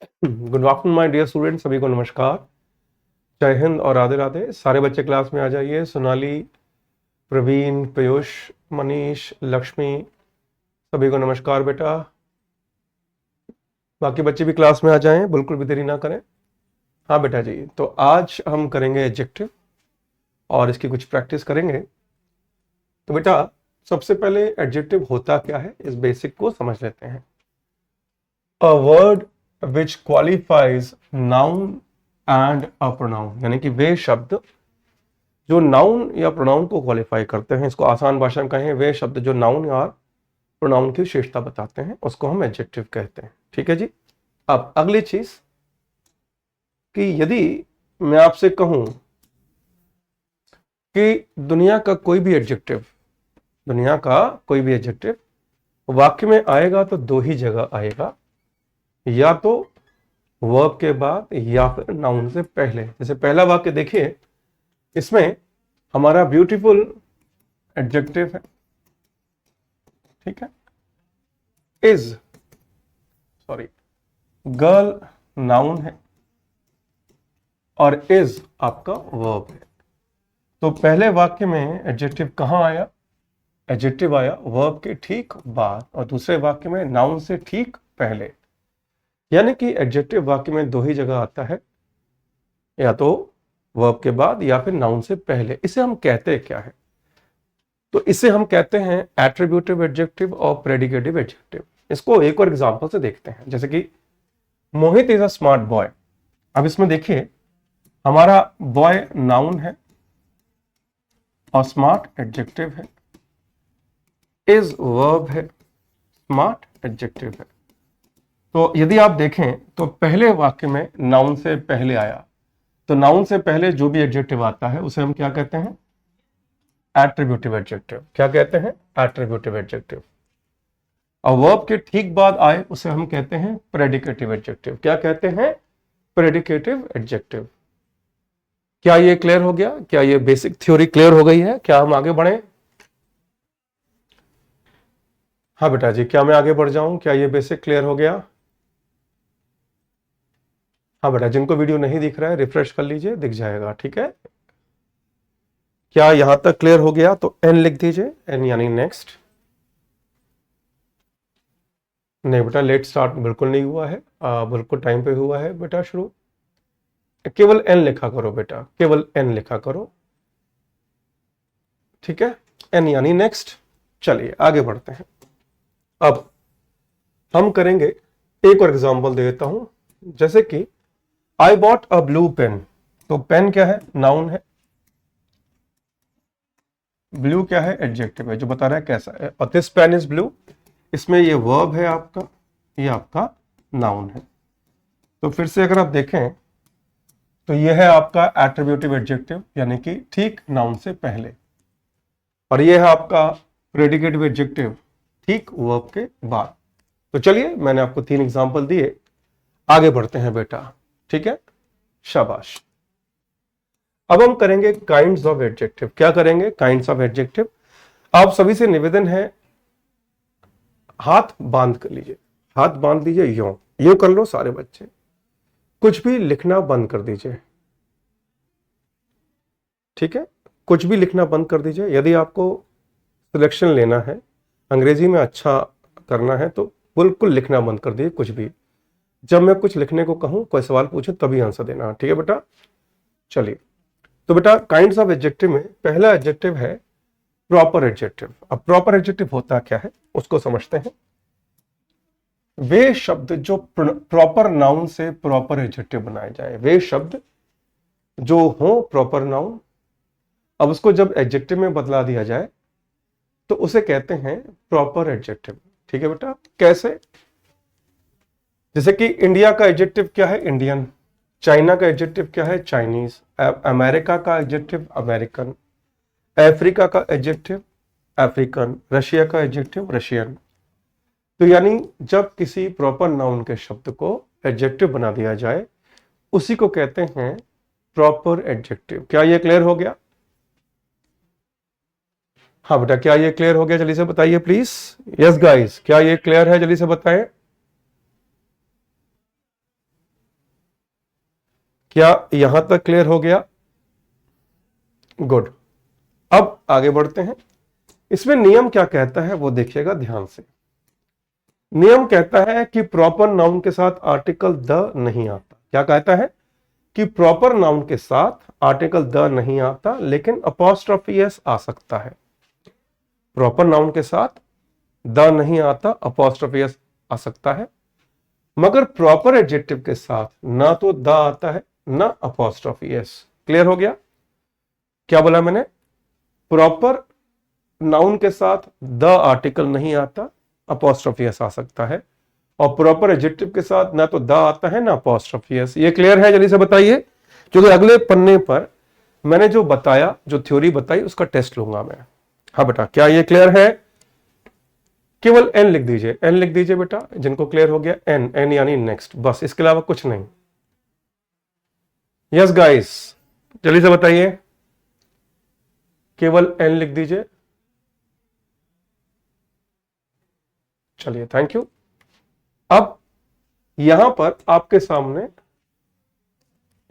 Good afternoon my dear student, सभी को नमस्कार, जय हिंद और राधे राधे। सारे बच्चे क्लास में आ जाइए। सोनाली, प्रवीण, पीयूष, मनीष, लक्ष्मी, सभी को नमस्कार बेटा। बाकी बच्चे भी क्लास में आ जाएं, बिल्कुल भी देरी ना करें। हाँ बेटा जी, तो आज हम करेंगे एडजेक्टिव और इसकी कुछ प्रैक्टिस करेंगे। तो बेटा सबसे पहले एडजेक्टिव होता क्या है, इस बेसिक को समझ लेते हैं। A word which qualifies noun and a pronoun, यानी कि वे शब्द जो नाउन या प्रोनाउन को क्वालिफाई करते हैं, इसको आसान भाषा में कहें, वे शब्द जो नाउन या प्रोनाउन की विशेषता बताते हैं उसको हम एडजेक्टिव कहते हैं। ठीक है जी। अब अगली चीज कि यदि मैं आपसे कहूं कि दुनिया का कोई भी एडजेक्टिव, दुनिया का कोई भी एडजेक्टिव वाक्य में आएगा तो दो ही जगह आएगा, या तो वर्ब के बाद या फिर नाउन से पहले। जैसे पहला वाक्य देखिए, इसमें हमारा ब्यूटीफुल एडजेक्टिव है, ठीक है। इज, सॉरी, गर्ल नाउन है और इज आपका वर्ब है। तो पहले वाक्य में एडजेक्टिव कहां आया? एडजेक्टिव आया वर्ब के ठीक बाद, और दूसरे वाक्य में नाउन से ठीक पहले। यानी कि एडजेक्टिव वाक्य में दो ही जगह आता है, या तो वर्ब के बाद या फिर नाउन से पहले। इसे हम कहते क्या है? तो इसे हम कहते हैं एट्रीब्यूटिव एडजेक्टिव और प्रेडिकेटिव एडजेक्टिव। इसको एक और एग्जांपल से देखते हैं, जैसे कि मोहित इज अ स्मार्ट बॉय। अब इसमें देखिए, हमारा बॉय नाउन है और स्मार्ट एडजेक्टिव है, इज वर्ब है, स्मार्ट एडजेक्टिव है। तो यदि आप देखें तो पहले वाक्य में नाउन से पहले आया, तो नाउन से पहले जो भी एडजेक्टिव आता है उसे हम क्या कहते हैं? Attributive adjective. क्या कहते हैं? Attributive adjective. और वर्ब के ठीक बाद आए उसे हम कहते हैं प्रेडिकेटिव एडजेक्टिव। क्या कहते हैं? Predicative adjective. क्या ये क्लियर हो गया? क्या ये बेसिक थ्योरी क्लियर हो गई है? क्या हम आगे बढ़े? हाँ बेटा जी, क्या मैं आगे बढ़ जाऊं? क्या ये बेसिक क्लियर हो गया? हाँ बेटा, जिनको वीडियो नहीं दिख रहा है रिफ्रेश कर लीजिए, दिख जाएगा। ठीक है, क्या यहां तक क्लियर हो गया? तो एन लिख दीजिए, एन यानी नेक्स्ट। नहीं बेटा, लेट स्टार्ट बिल्कुल नहीं हुआ है, बिल्कुल टाइम पे हुआ है बेटा शुरू। केवल एन लिखा करो बेटा, केवल एन लिखा करो, ठीक है। एन यानी नेक्स्ट। चलिए आगे बढ़ते हैं। अब हम करेंगे, एक और एग्जांपल दे देता हूं। जैसे कि I bought a blue pen. तो पेन क्या है? नाउन है। ब्लू क्या है? एडजेक्टिव है, जो बता रहा है कैसा है। और दिस पेन इज ब्लू, इसमें ये वर्ब है आपका, ये आपका नाउन है। तो फिर से अगर आप देखें तो ये है आपका एट्रीब्यूटिव एडजेक्टिव, यानी कि ठीक नाउन से पहले, और ये है आपका प्रेडिकेटिव एडजेक्टिव ठीक वर्ब के बाद। तो चलिए, मैंने आपको 3 एग्जांपल दिए, आगे बढ़ते हैं बेटा। ठीक है, शाबाश। अब हम करेंगे काइंड्स ऑफ एडजेक्टिव। क्या करेंगे? Kinds of adjective. आप सभी से निवेदन है, हाथ बांध कर लीजिए, हाथ बांध दीजिए, यूं कर लो सारे बच्चे। कुछ भी लिखना बंद कर दीजिए, ठीक है। कुछ भी लिखना बंद कर दीजिए। यदि आपको सिलेक्शन लेना है, अंग्रेजी में अच्छा करना है, तो बिल्कुल लिखना बंद कर दीजिए कुछ भी। जब मैं कुछ लिखने को कहूं, कोई सवाल पूछे, तभी आंसर देना, ठीक है बेटा। चलिए, तो बेटा काइंड्स ऑफ एडजेक्टिव में पहला एडजेक्टिव है प्रॉपर एडजेक्टिव। अब प्रॉपर एडजेक्टिव होता क्या है उसको समझते हैं। वे शब्द जो प्रॉपर नाउन से प्रॉपर एडजेक्टिव बनाए जाए, वे शब्द जो हो प्रॉपर नाउन, अब उसको जब एडजेक्टिव में बदला दिया जाए तो उसे कहते हैं प्रॉपर एडजेक्टिव। ठीक है बेटा, कैसे? जैसे कि इंडिया का एडजेक्टिव क्या है? इंडियन। चाइना का एडजेक्टिव क्या है? चाइनीज। अमेरिका का एडजेक्टिव अमेरिकन। अफ्रीका का एडजेक्टिव अफ्रीकन। रशिया का एडजेक्टिव रशियन। तो यानी जब किसी प्रॉपर नाउन के शब्द को एडजेक्टिव बना दिया जाए, उसी को कहते हैं प्रॉपर एडजेक्टिव। क्या ये क्लियर हो गया? हाँ बेटा, क्या ये क्लियर हो गया? जल्दी से बताइए प्लीज। यस गाइस, क्या ये क्लियर है? जल्दी से बताएं। क्या यहां तक क्लियर हो गया? गुड। अब आगे बढ़ते हैं। इसमें नियम क्या कहता है वो देखिएगा ध्यान से। नियम कहता है कि प्रॉपर नाउन के साथ आर्टिकल द नहीं आता। क्या कहता है? कि प्रॉपर नाउन के साथ आर्टिकल द नहीं आता, लेकिन अपॉस्ट्रोफी एस आ सकता है। प्रॉपर नाउन के साथ द नहीं आता, अपॉस्ट्रोफी एस आ सकता है, मगर प्रॉपर एडजेक्टिव के साथ ना तो द आता है ना अपॉस्ट्रोफी एस। क्लियर हो गया? क्या बोला मैंने? प्रॉपर नाउन के साथ द आर्टिकल नहीं आता, अपॉस्ट्रोफी एस आ सकता है, और प्रॉपर एडजेक्टिव के साथ ना तो द आता है ना अपॉस्ट्रोफी एस। ये क्लियर है? जल्दी से बताइए, क्योंकि अगले पन्ने पर मैंने जो बताया, जो थ्योरी बताई, उसका टेस्ट लूंगा मैं। हाँ बेटा, क्या ये क्लियर है? केवल एन लिख दीजिए, एन लिख दीजिए बेटा, जिनको क्लियर हो गया। एन, एन यानी नेक्स्ट, बस, इसके अलावा कुछ नहीं। यस गाइस, जल्दी से बताइए, केवल एन लिख दीजिए। चलिए, थैंक यू। अब यहां पर आपके सामने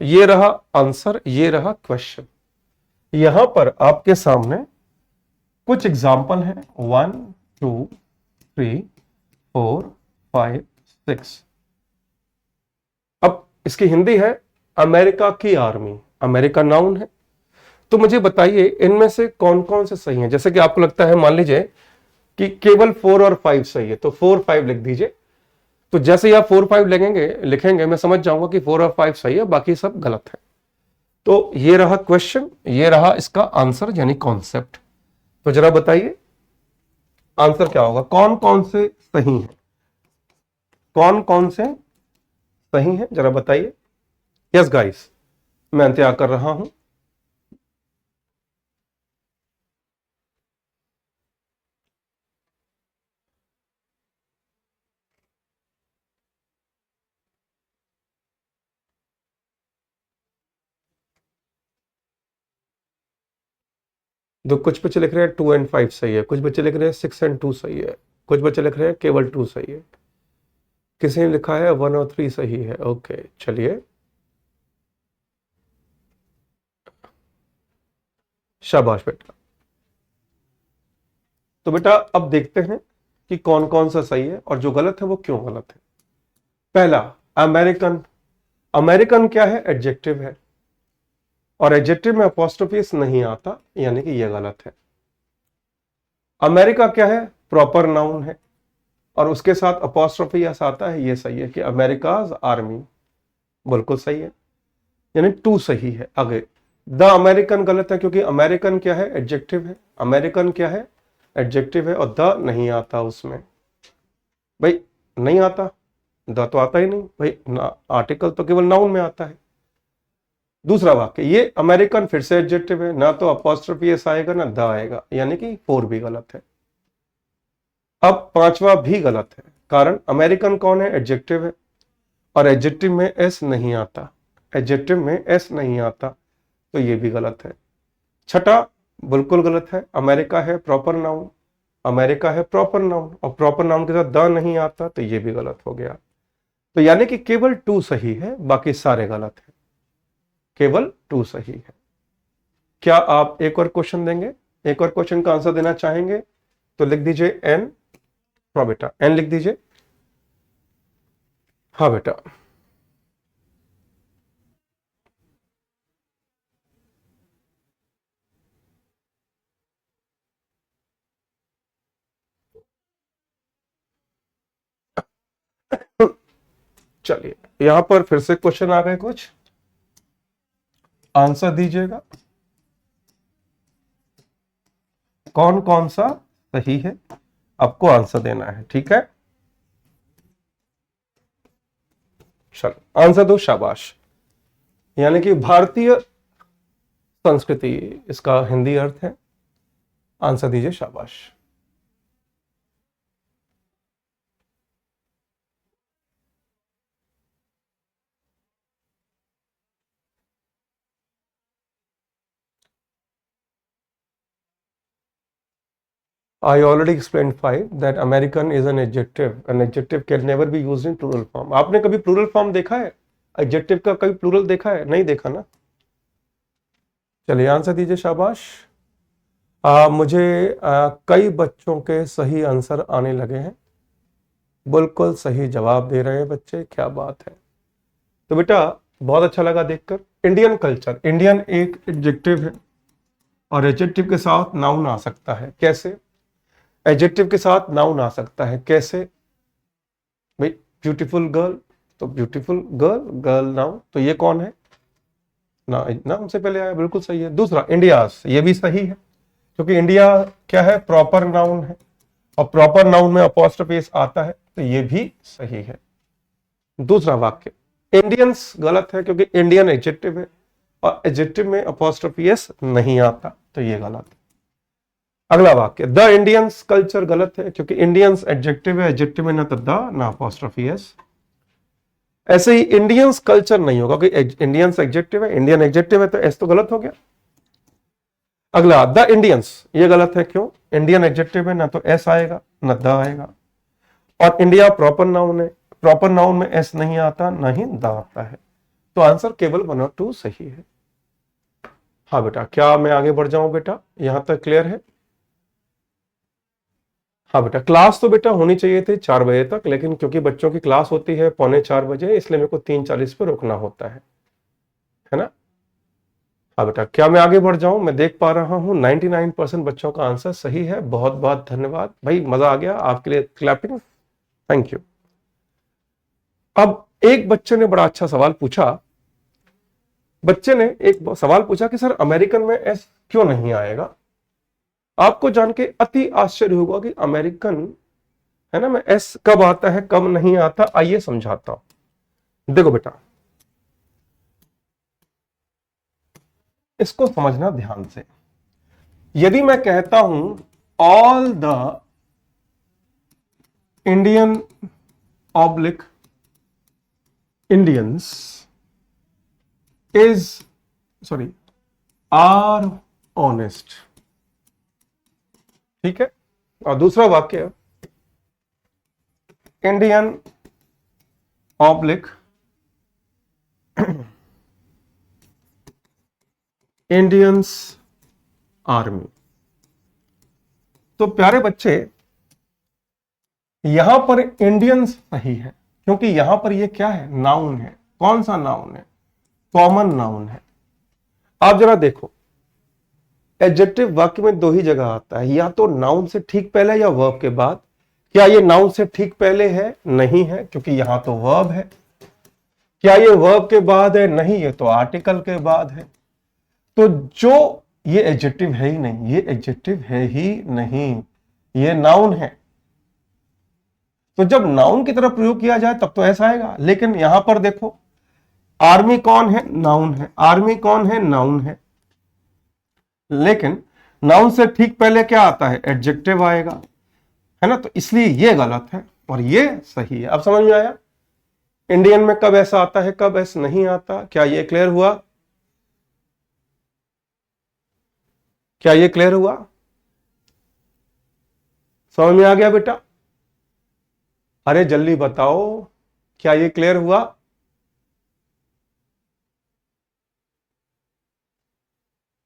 ये रहा आंसर, ये रहा क्वेश्चन। यहां पर आपके सामने कुछ एग्जाम्पल है, 1 2 3 4 5 6। अब इसकी हिंदी है अमेरिका की आर्मी। अमेरिका नाउन है। तो मुझे बताइए इनमें से कौन कौन से सही हैं। जैसे कि आपको लगता है, मान लीजिए कि केवल 4 और 5 सही है, तो 4 5 लिख दीजिए। तो जैसे ही आप 4 5 लिखेंगे मैं समझ जाऊंगा कि 4 और 5 सही है, बाकी सब गलत है। तो ये रहा क्वेश्चन, ये रहा इसका आंसर यानी कॉन्सेप्ट। तो जरा बताइए आंसर क्या होगा, कौन कौन से सही हैं, कौन कौन से सही हैं, जरा बताइए। यस गाइस, मैं इंतजार कर रहा हूं। तो कुछ बच्चे लिख रहे हैं 2 और 5 सही है, कुछ बच्चे लिख रहे हैं 6 और 2 सही है, कुछ बच्चे लिख रहे हैं केवल 2 सही है, किसी ने लिखा है 1 और 3 सही है। ओके, चलिए, शाबाश बेटा। तो बेटा अब देखते हैं कि कौन कौन सा सही है और जो गलत है वो क्यों गलत है। पहला, अमेरिकन। अमेरिकन क्या है? एडजेक्टिव है, और एडजेक्टिव में अपॉस्ट्रोफी नहीं आता, यानी कि यह गलत है। अमेरिका क्या है? प्रॉपर नाउन है, और उसके साथ अपॉस्ट्रोफी आता है, यह सही है कि अमेरिकाज आर्मी। बिल्कुल सही है, यानी 2 सही है। आगे द अमेरिकन गलत है, क्योंकि अमेरिकन क्या है? एडजेक्टिव है। अमेरिकन क्या है? एडजेक्टिव है, और द नहीं आता उसमें। भाई नहीं आता, द तो आता ही नहीं भाई, आर्टिकल तो केवल नाउन में आता है। दूसरा वाक्य, ये अमेरिकन फिर से एडजेक्टिव है, ना तो अपॉस्ट्रोफी एस आएगा ना द आएगा, यानी कि 4 भी गलत है। अब पांचवा भी गलत है, कारण अमेरिकन कौन है? एडजेक्टिव है, और एडजेक्टिव में एस नहीं आता, एडजेक्टिव में एस नहीं आता, तो ये भी गलत है। छठा बिल्कुल गलत है, अमेरिका है प्रॉपर नाउन, अमेरिका है प्रॉपर नाउन, और प्रॉपर नाउन के साथ द नहीं आता, तो ये भी गलत हो गया। तो यानी कि केवल 2 सही है, बाकी सारे गलत है। केवल 2 सही है। क्या आप एक और क्वेश्चन देंगे? एक और क्वेश्चन का आंसर देना चाहेंगे तो लिख दीजिए एन। हाँ बेटा, एन लिख दीजिए। हाँ बेटा, चलिए यहां पर फिर से क्वेश्चन आ गए कुछ, आंसर दीजिएगा कौन कौन सा सही है, आपको आंसर देना है, ठीक है? चलो आंसर दो, शाबाश। यानी कि भारतीय संस्कृति, इसका हिंदी अर्थ है। आंसर दीजिए, शाबाश। I already explained 5 that American is an adjective. An adjective can never be used in plural form. आपने कभी plural form देखा है? एडजेक्टिव का कभी प्लूरल देखा है? नहीं देखा ना। चलिए आंसर दीजिए, शाबाश। मुझे कई बच्चों के सही आंसर आने लगे हैं। बिल्कुल सही जवाब दे रहे हैं बच्चे, क्या बात है। तो बेटा बहुत अच्छा लगा देखकर। इंडियन कल्चर, इंडियन एक एडजेक्टिव है और एडजेक्टिव के साथ नाउन आ सकता है। कैसे? एडजेक्टिव के साथ नाउन आ सकता है कैसे भाई? ब्यूटीफुल गर्ल, तो ब्यूटीफुल गर्ल, गर्ल नाउन, तो ये कौन है? ना नाउन से पहले आया, बिल्कुल सही है। दूसरा इंडियास, ये भी सही है क्योंकि इंडिया क्या है? प्रॉपर नाउन है और प्रॉपर नाउन में अपॉस्ट्रोफी एस आता है, तो ये भी सही है। दूसरा वाक्य, इंडियंस गलत है क्योंकि इंडियन एडजेक्टिव है और एडजेक्टिव में अपॉस्ट्रोफी एस नहीं आता, तो ये गलत है। अगला वाक्य, द इंडियंस कल्चर गलत है क्योंकि इंडियंस एडजेक्टिव है, एडजेक्टिव में ना तो द ना अपॉस्ट्रोफी एस। ऐसे ही इंडियंस कल्चर नहीं होगा क्योंकि इंडियंस एडजेक्टिव है, इंडियन एडजेक्टिव है, तो एस तो गलत हो गया। अगला द इंडियंस, ये गलत है, क्यों? इंडियन एडजेक्टिव है, ना तो एस आएगा ना द आएगा, और इंडिया प्रॉपर नाउन है, प्रॉपर नाउन में एस नहीं आता ना ही द आता है, तो आंसर केवल 1 और 2 सही है। हाँ बेटा, क्या मैं आगे बढ़ जाऊं बेटा? यहां तक क्लियर है? हाँ बेटा, क्लास तो बेटा होनी चाहिए थी 4 बजे तक, लेकिन क्योंकि बच्चों की क्लास होती है 3:45 इसलिए मेरे को 3:40 पे रुकना होता है ना? हाँ बेटा, क्या मैं आगे बढ़ जाऊं? मैं देख पा रहा हूं 99% बच्चों का आंसर सही है। बहुत बहुत धन्यवाद भाई, मजा आ गया। आपके लिए क्लैपिंग, थैंक यू। अब एक बच्चे ने बड़ा अच्छा सवाल पूछा। बच्चे ने एक सवाल पूछा कि सर अमेरिकन में एस क्यों नहीं आएगा? आपको जान के अति आश्चर्य होगा कि अमेरिकन है ना में एस कब आता है कब नहीं आता, आइए समझाता हूं। देखो बेटा, इसको समझना ध्यान से। यदि मैं कहता हूं all the Indian oblique Indians are honest, ठीक है, और दूसरा वाक्य इंडियन ऑब्लिक इंडियंस आर्मी। तो प्यारे बच्चे, यहां पर इंडियंस सही है क्योंकि यहां पर ये क्या है? नाउन है। कौन सा नाउन है? कॉमन नाउन है। आप जरा देखो, एडजेक्टिव वाक्य में 2 ही जगह आता है, या तो नाउन से ठीक पहले या वर्ब के बाद। क्या ये नाउन से ठीक पहले है? नहीं है, क्योंकि यहां तो वर्ब है। क्या ये वर्ब के बाद है? नहीं, ये तो आर्टिकल के बाद है। तो जो ये एडजेक्टिव है ही नहीं, ये एडजेक्टिव है ही नहीं, ये नाउन है। तो जब नाउन की तरफ प्रयोग किया जाए तब तो ऐसा आएगा, लेकिन यहां पर देखो, आर्मी कौन है? नाउन है। आर्मी कौन है? नाउन है। लेकिन नाउन से ठीक पहले क्या आता है? एडजेक्टिव आएगा, है ना? तो इसलिए ये गलत है और ये सही है। अब समझ में आया इंडियन में कब ऐसा आता है कब ऐसा नहीं आता? क्या ये क्लियर हुआ? क्या ये क्लियर हुआ? समझ में आ गया बेटा? अरे जल्दी बताओ, क्या ये क्लियर हुआ?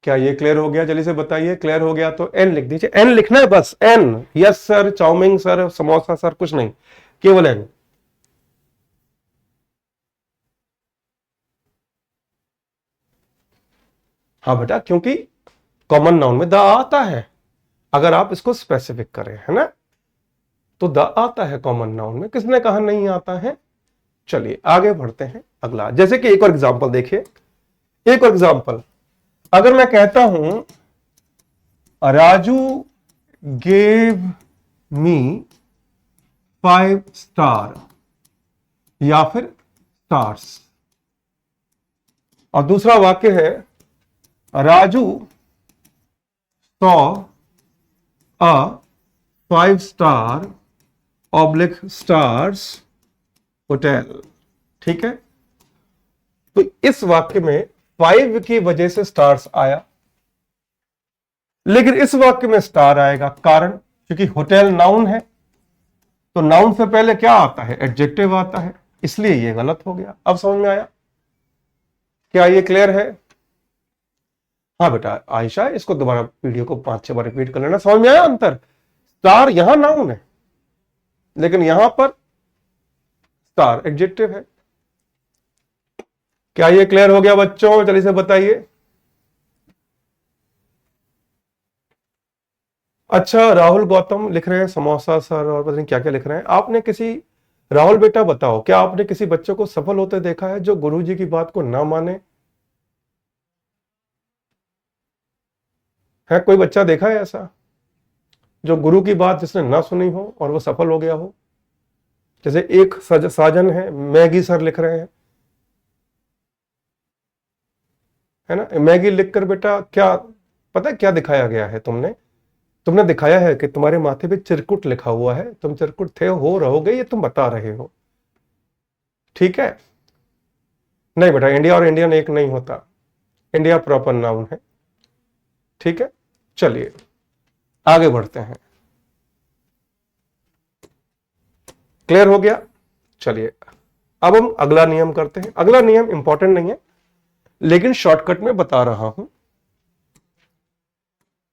क्या ये क्लियर हो गया? जल्दी से बताइए, क्लियर हो गया तो एन लिख दीजिए। एन लिखना है बस, an. Yes sir, chowmein sir, samosa sir, कुछ नहीं, केवल एन। हाँ बेटा, क्योंकि कॉमन नाउन में द आता है, अगर आप इसको स्पेसिफिक करें, है ना, तो द आता है कॉमन नाउन में। किसने कहा नहीं आता है? चलिए आगे बढ़ते हैं। अगला, जैसे कि एक और एग्जांपल देखिए, एक और एग्जांपल। अगर मैं कहता हूं राजू गेव मी 5 स्टार या फिर स्टार्स, और दूसरा वाक्य है Raju saw a 5 star oblique stars hotel, ठीक है। तो इस वाक्य में 5 की वजह से स्टार्स आया, लेकिन इस वाक्य में स्टार आएगा, कारण क्योंकि होटल नाउन है, तो नाउन से पहले क्या आता है? एडजेक्टिव आता है, इसलिए यह गलत हो गया। अब समझ में आया? क्या ये क्लियर है? हाँ बेटा आयशा, इसको दोबारा वीडियो को 5-6 बार रिपीट कर लेना। समझ में आया अंतर? स्टार यहां नाउन है, लेकिन यहां पर स्टार एडजेक्टिव है। क्या ये क्लियर हो गया बच्चों? जल्दी से बताइए। अच्छा, राहुल गौतम लिख रहे हैं समोसा सर, और पता नहीं क्या क्या लिख रहे हैं। आपने किसी, राहुल बेटा बताओ, क्या आपने किसी बच्चे को सफल होते देखा है जो गुरुजी की बात को ना माने? है कोई बच्चा देखा है ऐसा, जो गुरु की बात जिसने ना सुनी हो और वो सफल हो गया हो? जैसे एक साजन है, मैगी सर लिख रहे हैं, है ना। मैगी लिखकर बेटा क्या पता है क्या दिखाया गया है? तुमने तुमने दिखाया है कि तुम्हारे माथे पे चिरकुट लिखा हुआ है, तुम चिरकुट थे, हो, रहोगे, ये तुम बता रहे हो। ठीक है? नहीं बेटा, इंडिया और इंडियन एक नहीं होता, इंडिया प्रॉपर नाउन है। ठीक है, चलिए आगे बढ़ते हैं। क्लियर हो गया? चलिए अब हम अगला नियम करते हैं। अगला नियम इंपॉर्टेंट नहीं है, लेकिन शॉर्टकट में बता रहा हूं।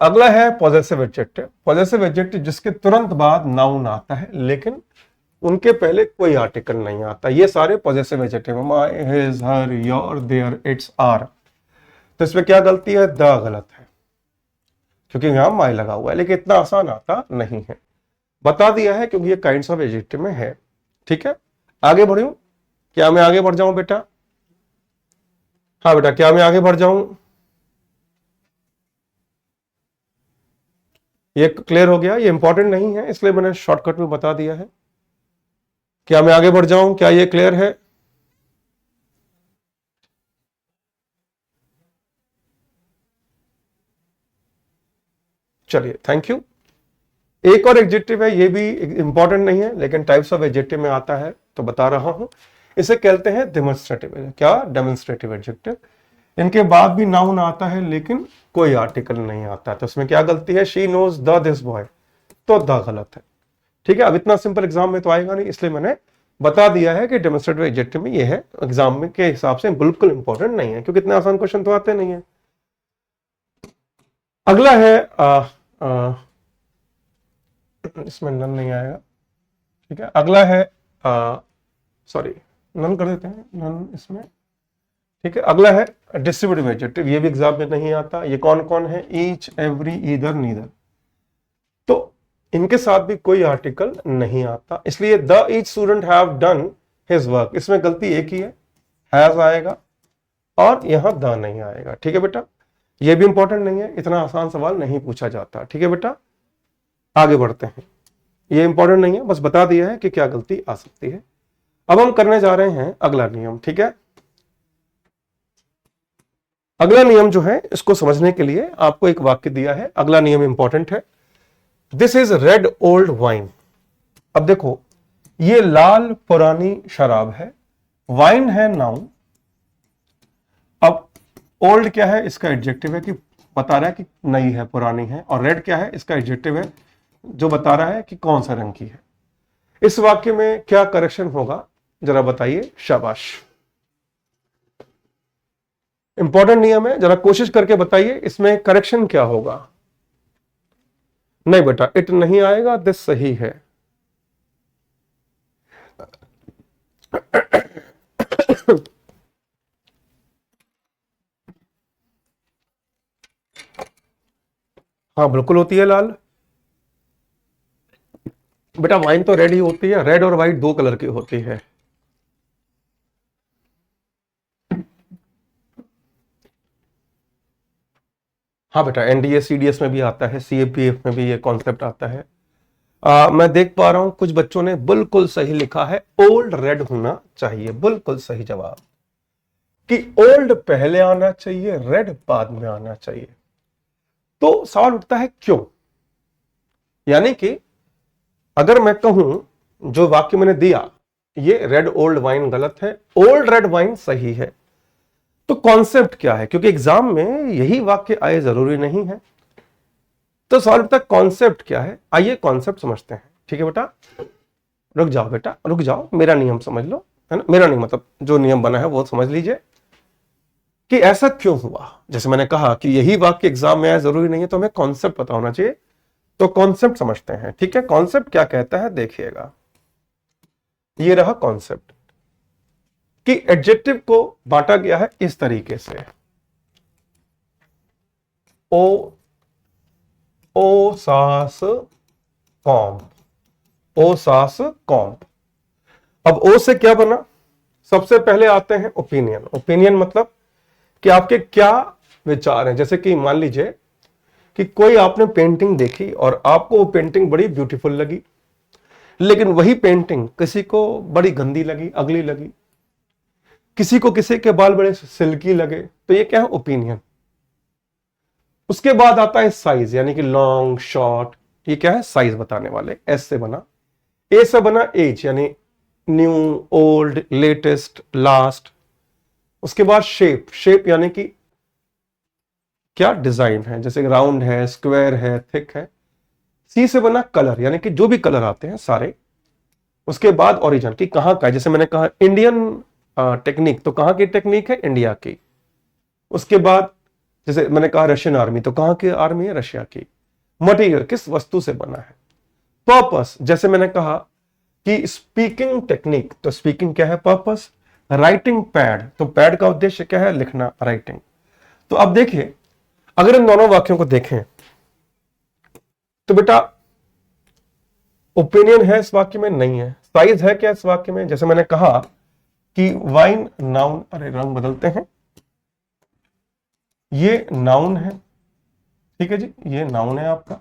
अगला है पॉजेसिव एडजेक्टिव। पॉजेसिव एडजेक्टिव जिसके तुरंत बाद नाउन आता है, लेकिन उनके पहले कोई आर्टिकल नहीं आता। ये सारे possessive adjective, my, his, her, your, their, its, our. तो इसमें क्या गलती है? द गलत है, क्योंकि यहां माय लगा हुआ है, लेकिन इतना आसान आता नहीं है। बता दिया है क्योंकि ये काइंड्स ऑफ एडजेक्टिव में है। ठीक है, आगे बढ़ूं? क्या मैं आगे बढ़ जाऊं बेटा? हाँ बेटा, क्या मैं आगे बढ़ जाऊं? ये क्लियर हो गया? ये इंपॉर्टेंट नहीं है, इसलिए मैंने शॉर्टकट में बता दिया है। क्या मैं आगे बढ़ जाऊं? क्या ये क्लियर है? चलिए, थैंक यू। एक और एडजेक्टिव है, ये भी इंपॉर्टेंट नहीं है, लेकिन टाइप्स ऑफ एडजेक्टिव में आता है तो बता रहा हूं। इसे कहते हैं डेमोन्स्ट्रेटिव। क्या? Demonstrative adjective. इनके बाद भी नाउन आता है, लेकिन कोई आर्टिकल नहीं आता। तो उसमें क्या गलती है? She knows the this boy, तो द गलत है। ठीक है, अब इतना सिंपल एग्जाम में तो आएगा नहीं, इसलिए मैंने बता दिया है कि डेमोन्स्ट्रेटिव एडजेक्टिव में ये है। एग्जाम में के हिसाब से बिल्कुल इंपॉर्टेंट नहीं है, क्योंकि इतने आसान क्वेश्चन तो आते नहीं है। अगला है इसमें नन नहीं आएगा। ठीक है, अगला है सॉरी, नन कर देते हैं, नन इसमें। ठीक है, अगला है डिस्ट्रीब्यूटिव एडजेक्टिव। ये भी एग्जाम में नहीं आता। ये कौन कौन है? Each, every, either, neither. तो इनके साथ भी कोई आर्टिकल नहीं आता, इसलिए the each student have done his work, इसमें गलती एक ही है, हैज आएगा और यहां द नहीं आएगा। ठीक है बेटा, ये भी इंपॉर्टेंट नहीं है, इतना आसान सवाल नहीं पूछा जाता। ठीक है बेटा, आगे बढ़ते हैं। ये इंपॉर्टेंट नहीं है, बस बता दिया है कि क्या गलती आ सकती है। अब हम करने जा रहे हैं अगला नियम। ठीक है, अगला नियम जो है, इसको समझने के लिए आपको एक वाक्य दिया है। अगला नियम इंपॉर्टेंट है। This is red old wine. अब देखो, ये लाल पुरानी शराब है, वाइन है नाउन। अब ओल्ड क्या है? इसका एडजेक्टिव है, कि बता रहा है कि नई है, पुरानी है। और रेड क्या है? इसका एडजेक्टिव है, जो बता रहा है कि कौन सा रंग की है। इस वाक्य में क्या करेक्शन होगा, जरा बताइए। शाबाश, इंपॉर्टेंट नियम है, जरा कोशिश करके बताइए इसमें करेक्शन क्या होगा। नहीं बेटा, इट नहीं आएगा, दिस सही है। हाँ बिल्कुल होती है लाल। बेटा वाइन तो रेड ही होती है, रेड और व्हाइट दो कलर की होती है। हाँ बेटा, एनडीए सीडीएस में भी आता है, सीएपीएफ में भी ये कॉन्सेप्ट आता है। मैं देख पा रहा हूं कुछ बच्चों ने बिल्कुल सही लिखा है, ओल्ड रेड होना चाहिए। बिल्कुल सही जवाब, कि ओल्ड पहले आना चाहिए, रेड बाद में आना चाहिए। तो सवाल उठता है क्यों? यानी कि अगर मैं कहूं जो वाक्य मैंने दिया, ये रेड ओल्ड वाइन गलत है, ओल्ड रेड वाइन सही है, तो कॉन्सेप्ट क्या है? क्योंकि एग्जाम में यही वाक्य आए जरूरी नहीं है। तो सवाल उठता है कॉन्सेप्ट क्या है। आइए कॉन्सेप्ट समझते हैं। ठीक है बेटा, रुक जाओ बेटा, रुक जाओ, मेरा नियम समझ लो, है ना। मेरा नहीं, मतलब जो नियम बना है वो समझ लीजिए। कि ऐसा क्यों हुआ। जैसे मैंने कहा कि यही वाक्य एग्जाम में आया जरूरी नहीं है, तो हमें कॉन्सेप्ट पता होना चाहिए। तो कॉन्सेप्ट समझते हैं, ठीक है। कॉन्सेप्ट क्या कहता है देखिएगा, ये रहा कॉन्सेप्ट कि एडजेक्टिव को बांटा गया है इस तरीके से, ओ ओ सास कॉम्प, ओ सास कॉम्प। अब ओ से क्या बना, सबसे पहले आते हैं ओपिनियन। ओपिनियन मतलब कि आपके क्या विचार हैं। जैसे कि मान लीजिए कि कोई आपने पेंटिंग देखी और आपको वो पेंटिंग बड़ी ब्यूटीफुल लगी, लेकिन वही पेंटिंग किसी को बड़ी गंदी लगी, अगली लगी, किसी के बाल बड़े सिल्की लगे, तो ये क्या है, ओपिनियन। उसके बाद आता है साइज, यानी कि लॉन्ग शॉर्ट, ये क्या है, साइज बताने वाले। एस से बना, ए से बना एज, यानी न्यू, ओल्ड, लेटेस्ट, लास्ट। उसके बाद शेप, शेप यानी कि क्या डिजाइन है, जैसे राउंड है, स्क्वायर है, थिक है। सी से बना कलर, यानी कि जो भी कलर आते हैं सारे। उसके बाद ओरिजिन, कि कहां का है। जैसे मैंने कहा इंडियन टेक्निक, तो कहां की टेक्निक है, इंडिया की। उसके बाद जैसे मैंने कहा रशियन आर्मी, तो कहां की आर्मी है, रशिया की। मटेरियल, किस वस्तु से बना है। पर्पस, जैसे मैंने कहा कि स्पीकिंग टेक्निक, तो स्पीकिंग क्या है, पर्पस। राइटिंग पैड, तो पैड का उद्देश्य क्या है, लिखना, राइटिंग। तो अब देखिए, अगर इन दोनों वाक्यों को देखें तो बेटा ओपिनियन है इस वाक्य में, नहीं है। साइज है क्या इस वाक्य में, जैसे मैंने कहा कि वाइन नाउन, अरे रंग बदलते हैं, ये नाउन है, ठीक है जी, ये नाउन है आपका।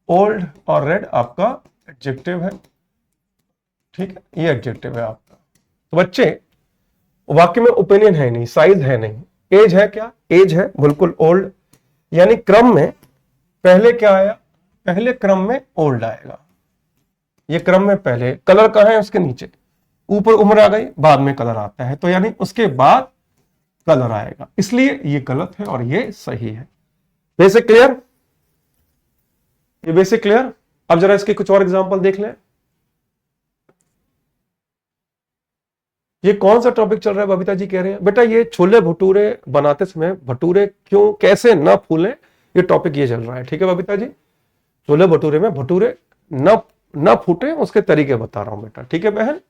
ओल्ड और रेड आपका एडजेक्टिव है, ठीक है, ये एडजेक्टिव है आपका। तो बच्चे वाक्य में ओपिनियन है नहीं, साइज है नहीं। एज है क्या, एज है बिल्कुल ओल्ड, यानी क्रम में पहले क्या आया, पहले क्रम में ओल्ड आएगा। ये क्रम में पहले, कलर कहां है, उसके नीचे, ऊपर उम्र आ गई, बाद में कलर आता है, तो यानी उसके बाद कलर आएगा, इसलिए ये गलत है और ये सही है। बेसिक क्लियर, ये बेसिक क्लियर। अब जरा इसके कुछ और एग्जांपल देख लें। ये कौन सा टॉपिक चल रहा है, बबीता जी कह रहे हैं बेटा ये छोले भटूरे बनाते समय भटूरे क्यों कैसे ना फूले, ये टॉपिक ये चल रहा है, ठीक है बबीता जी। छोले भटूरे में भटूरे न फूटे उसके तरीके बता रहा हूं बेटा, ठीक है बहन।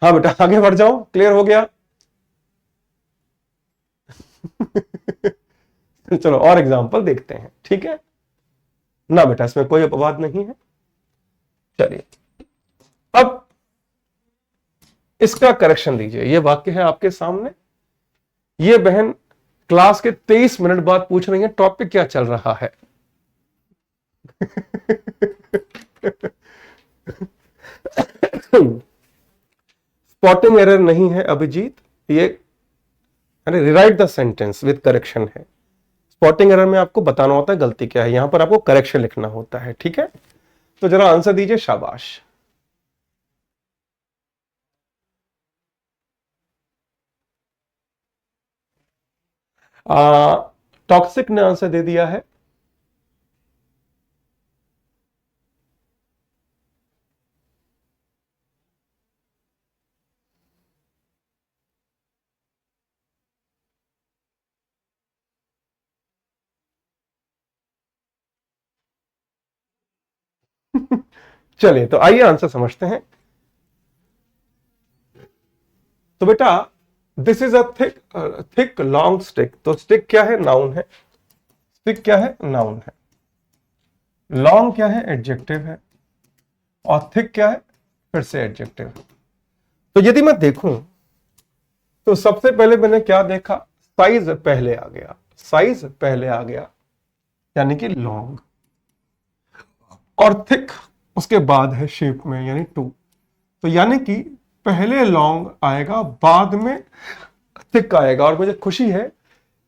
हाँ बेटा आगे बढ़ जाओ, क्लियर हो गया। चलो और एग्जांपल देखते हैं, ठीक है ना बेटा, इसमें कोई अपवाद नहीं है। चलिए अब इसका करेक्शन दीजिए। ये वाक्य है आपके सामने, ये बहन क्लास के 23 मिनट बाद पूछ रही है टॉपिक क्या चल रहा है। स्पॉटिंग एरर नहीं है अभिजीत, ये rewrite the sentence with correction है। स्पॉटिंग एरर में आपको बताना होता है गलती क्या है, यहां पर आपको करेक्शन लिखना होता है, ठीक है। तो जरा आंसर दीजिए, शाबाश। टॉक्सिक ने आंसर दे दिया है। चलिए तो आइए आंसर समझते हैं। तो बेटा this is a thick thick long stick, तो स्टिक क्या है, नाउन है। स्टिक क्या है, नाउन है। लॉन्ग क्या है, एडजेक्टिव है। और थिक क्या है, फिर से एडजेक्टिव। तो यदि मैं देखूं तो सबसे पहले मैंने क्या देखा, साइज पहले आ गया, साइज पहले आ गया, यानी कि लॉन्ग। और थिक उसके बाद है शेप में, यानी टू। तो यानी कि पहले लॉन्ग आएगा, बाद में थिक आएगा। और मुझे खुशी है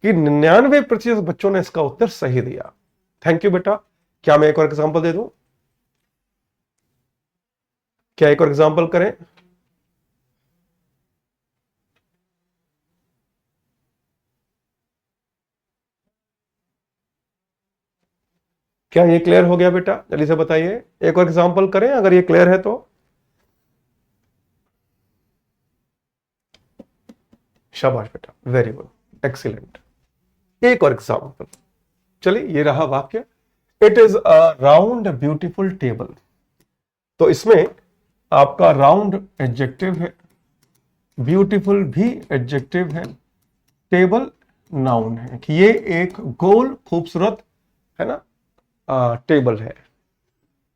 कि 99% बच्चों ने इसका उत्तर सही दिया। थैंक यू बेटा। क्या मैं एक और एग्जांपल दे दूं, क्या एक और एग्जांपल करें। क्या ये क्लियर हो गया बेटा, जल्दी से बताइए, एक और एग्जांपल करें अगर ये क्लियर है तो। शाबाश बेटा, वेरी गुड। एक्सीलेंट। एक और एग्जाम्पल, चलिए ये रहा वाक्य, it is a round beautiful table. तो इसमें आपका राउंड एडजेक्टिव है, ब्यूटीफुल भी एडजेक्टिव है, टेबल नाउन है कि ये एक गोल खूबसूरत है ना टेबल है,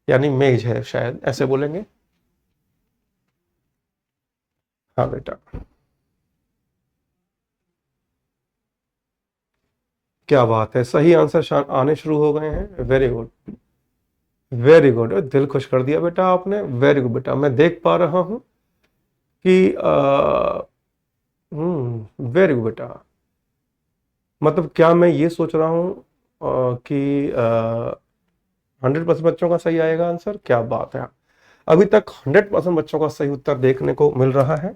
यानी मेज है, शायद ऐसे बोलेंगे। हाँ बेटा, क्या बात है, सही आंसर आने शुरू हो गए हैं, वेरी गुड वेरी गुड, दिल खुश कर दिया बेटा आपने, वेरी गुड बेटा। मैं देख पा रहा हूं कि वेरी गुड बेटा। मतलब क्या मैं ये सोच रहा हूं कि 100% बच्चों का सही आएगा आंसर, क्या बात है। अभी तक 100% बच्चों का सही उत्तर देखने को मिल रहा है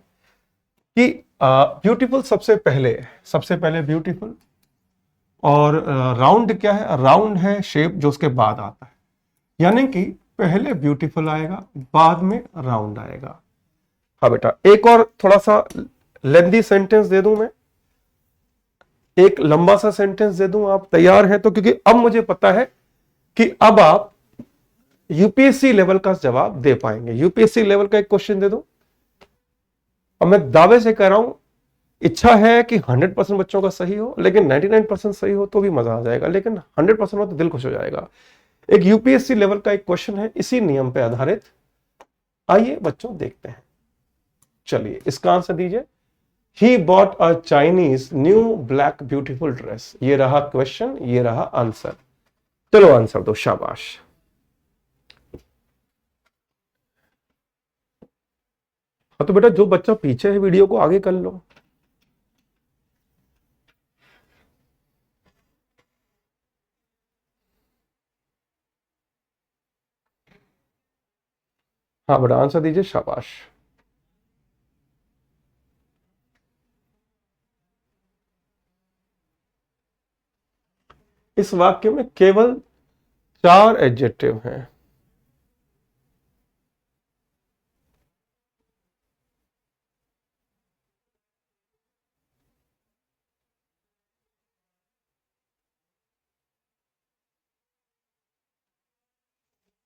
कि ब्यूटीफुल सबसे पहले ब्यूटीफुल, और राउंड क्या है, राउंड है शेप जो उसके बाद आता है, यानी कि पहले ब्यूटीफुल आएगा बाद में राउंड आएगा। हाँ बेटा, एक और थोड़ा सा लेंदी सेंटेंस दे दूं मैं, एक लंबा सा सेंटेंस दे दूं, आप तैयार हैं तो? क्योंकि अब मुझे पता है कि अब आप यूपीएससी लेवल का जवाब दे पाएंगे। यूपीएससी लेवल का एक क्वेश्चन दे दूं, और मैं दावे से कह रहा हूं, इच्छा है कि 100% बच्चों का सही हो, लेकिन 99% सही हो तो भी मजा आ जाएगा, लेकिन 100% हो तो दिल खुश हो जाएगा। एक यूपीएससी लेवल का एक क्वेश्चन है इसी नियम पे आधारित, आइए बच्चों देखते हैं। चलिए इसका आंसर दीजिए। He bought a Chinese new black beautiful dress. ये रहा क्वेश्चन, ये रहा आंसर। चलो आंसर दो, शाबाश। हाँ तो बेटा जो बच्चा पीछे है वीडियो को आगे कर लो। हाँ बेटा आंसर दीजिए, शाबाश। इस वाक्य में केवल 4 एडजेक्टिव हैं।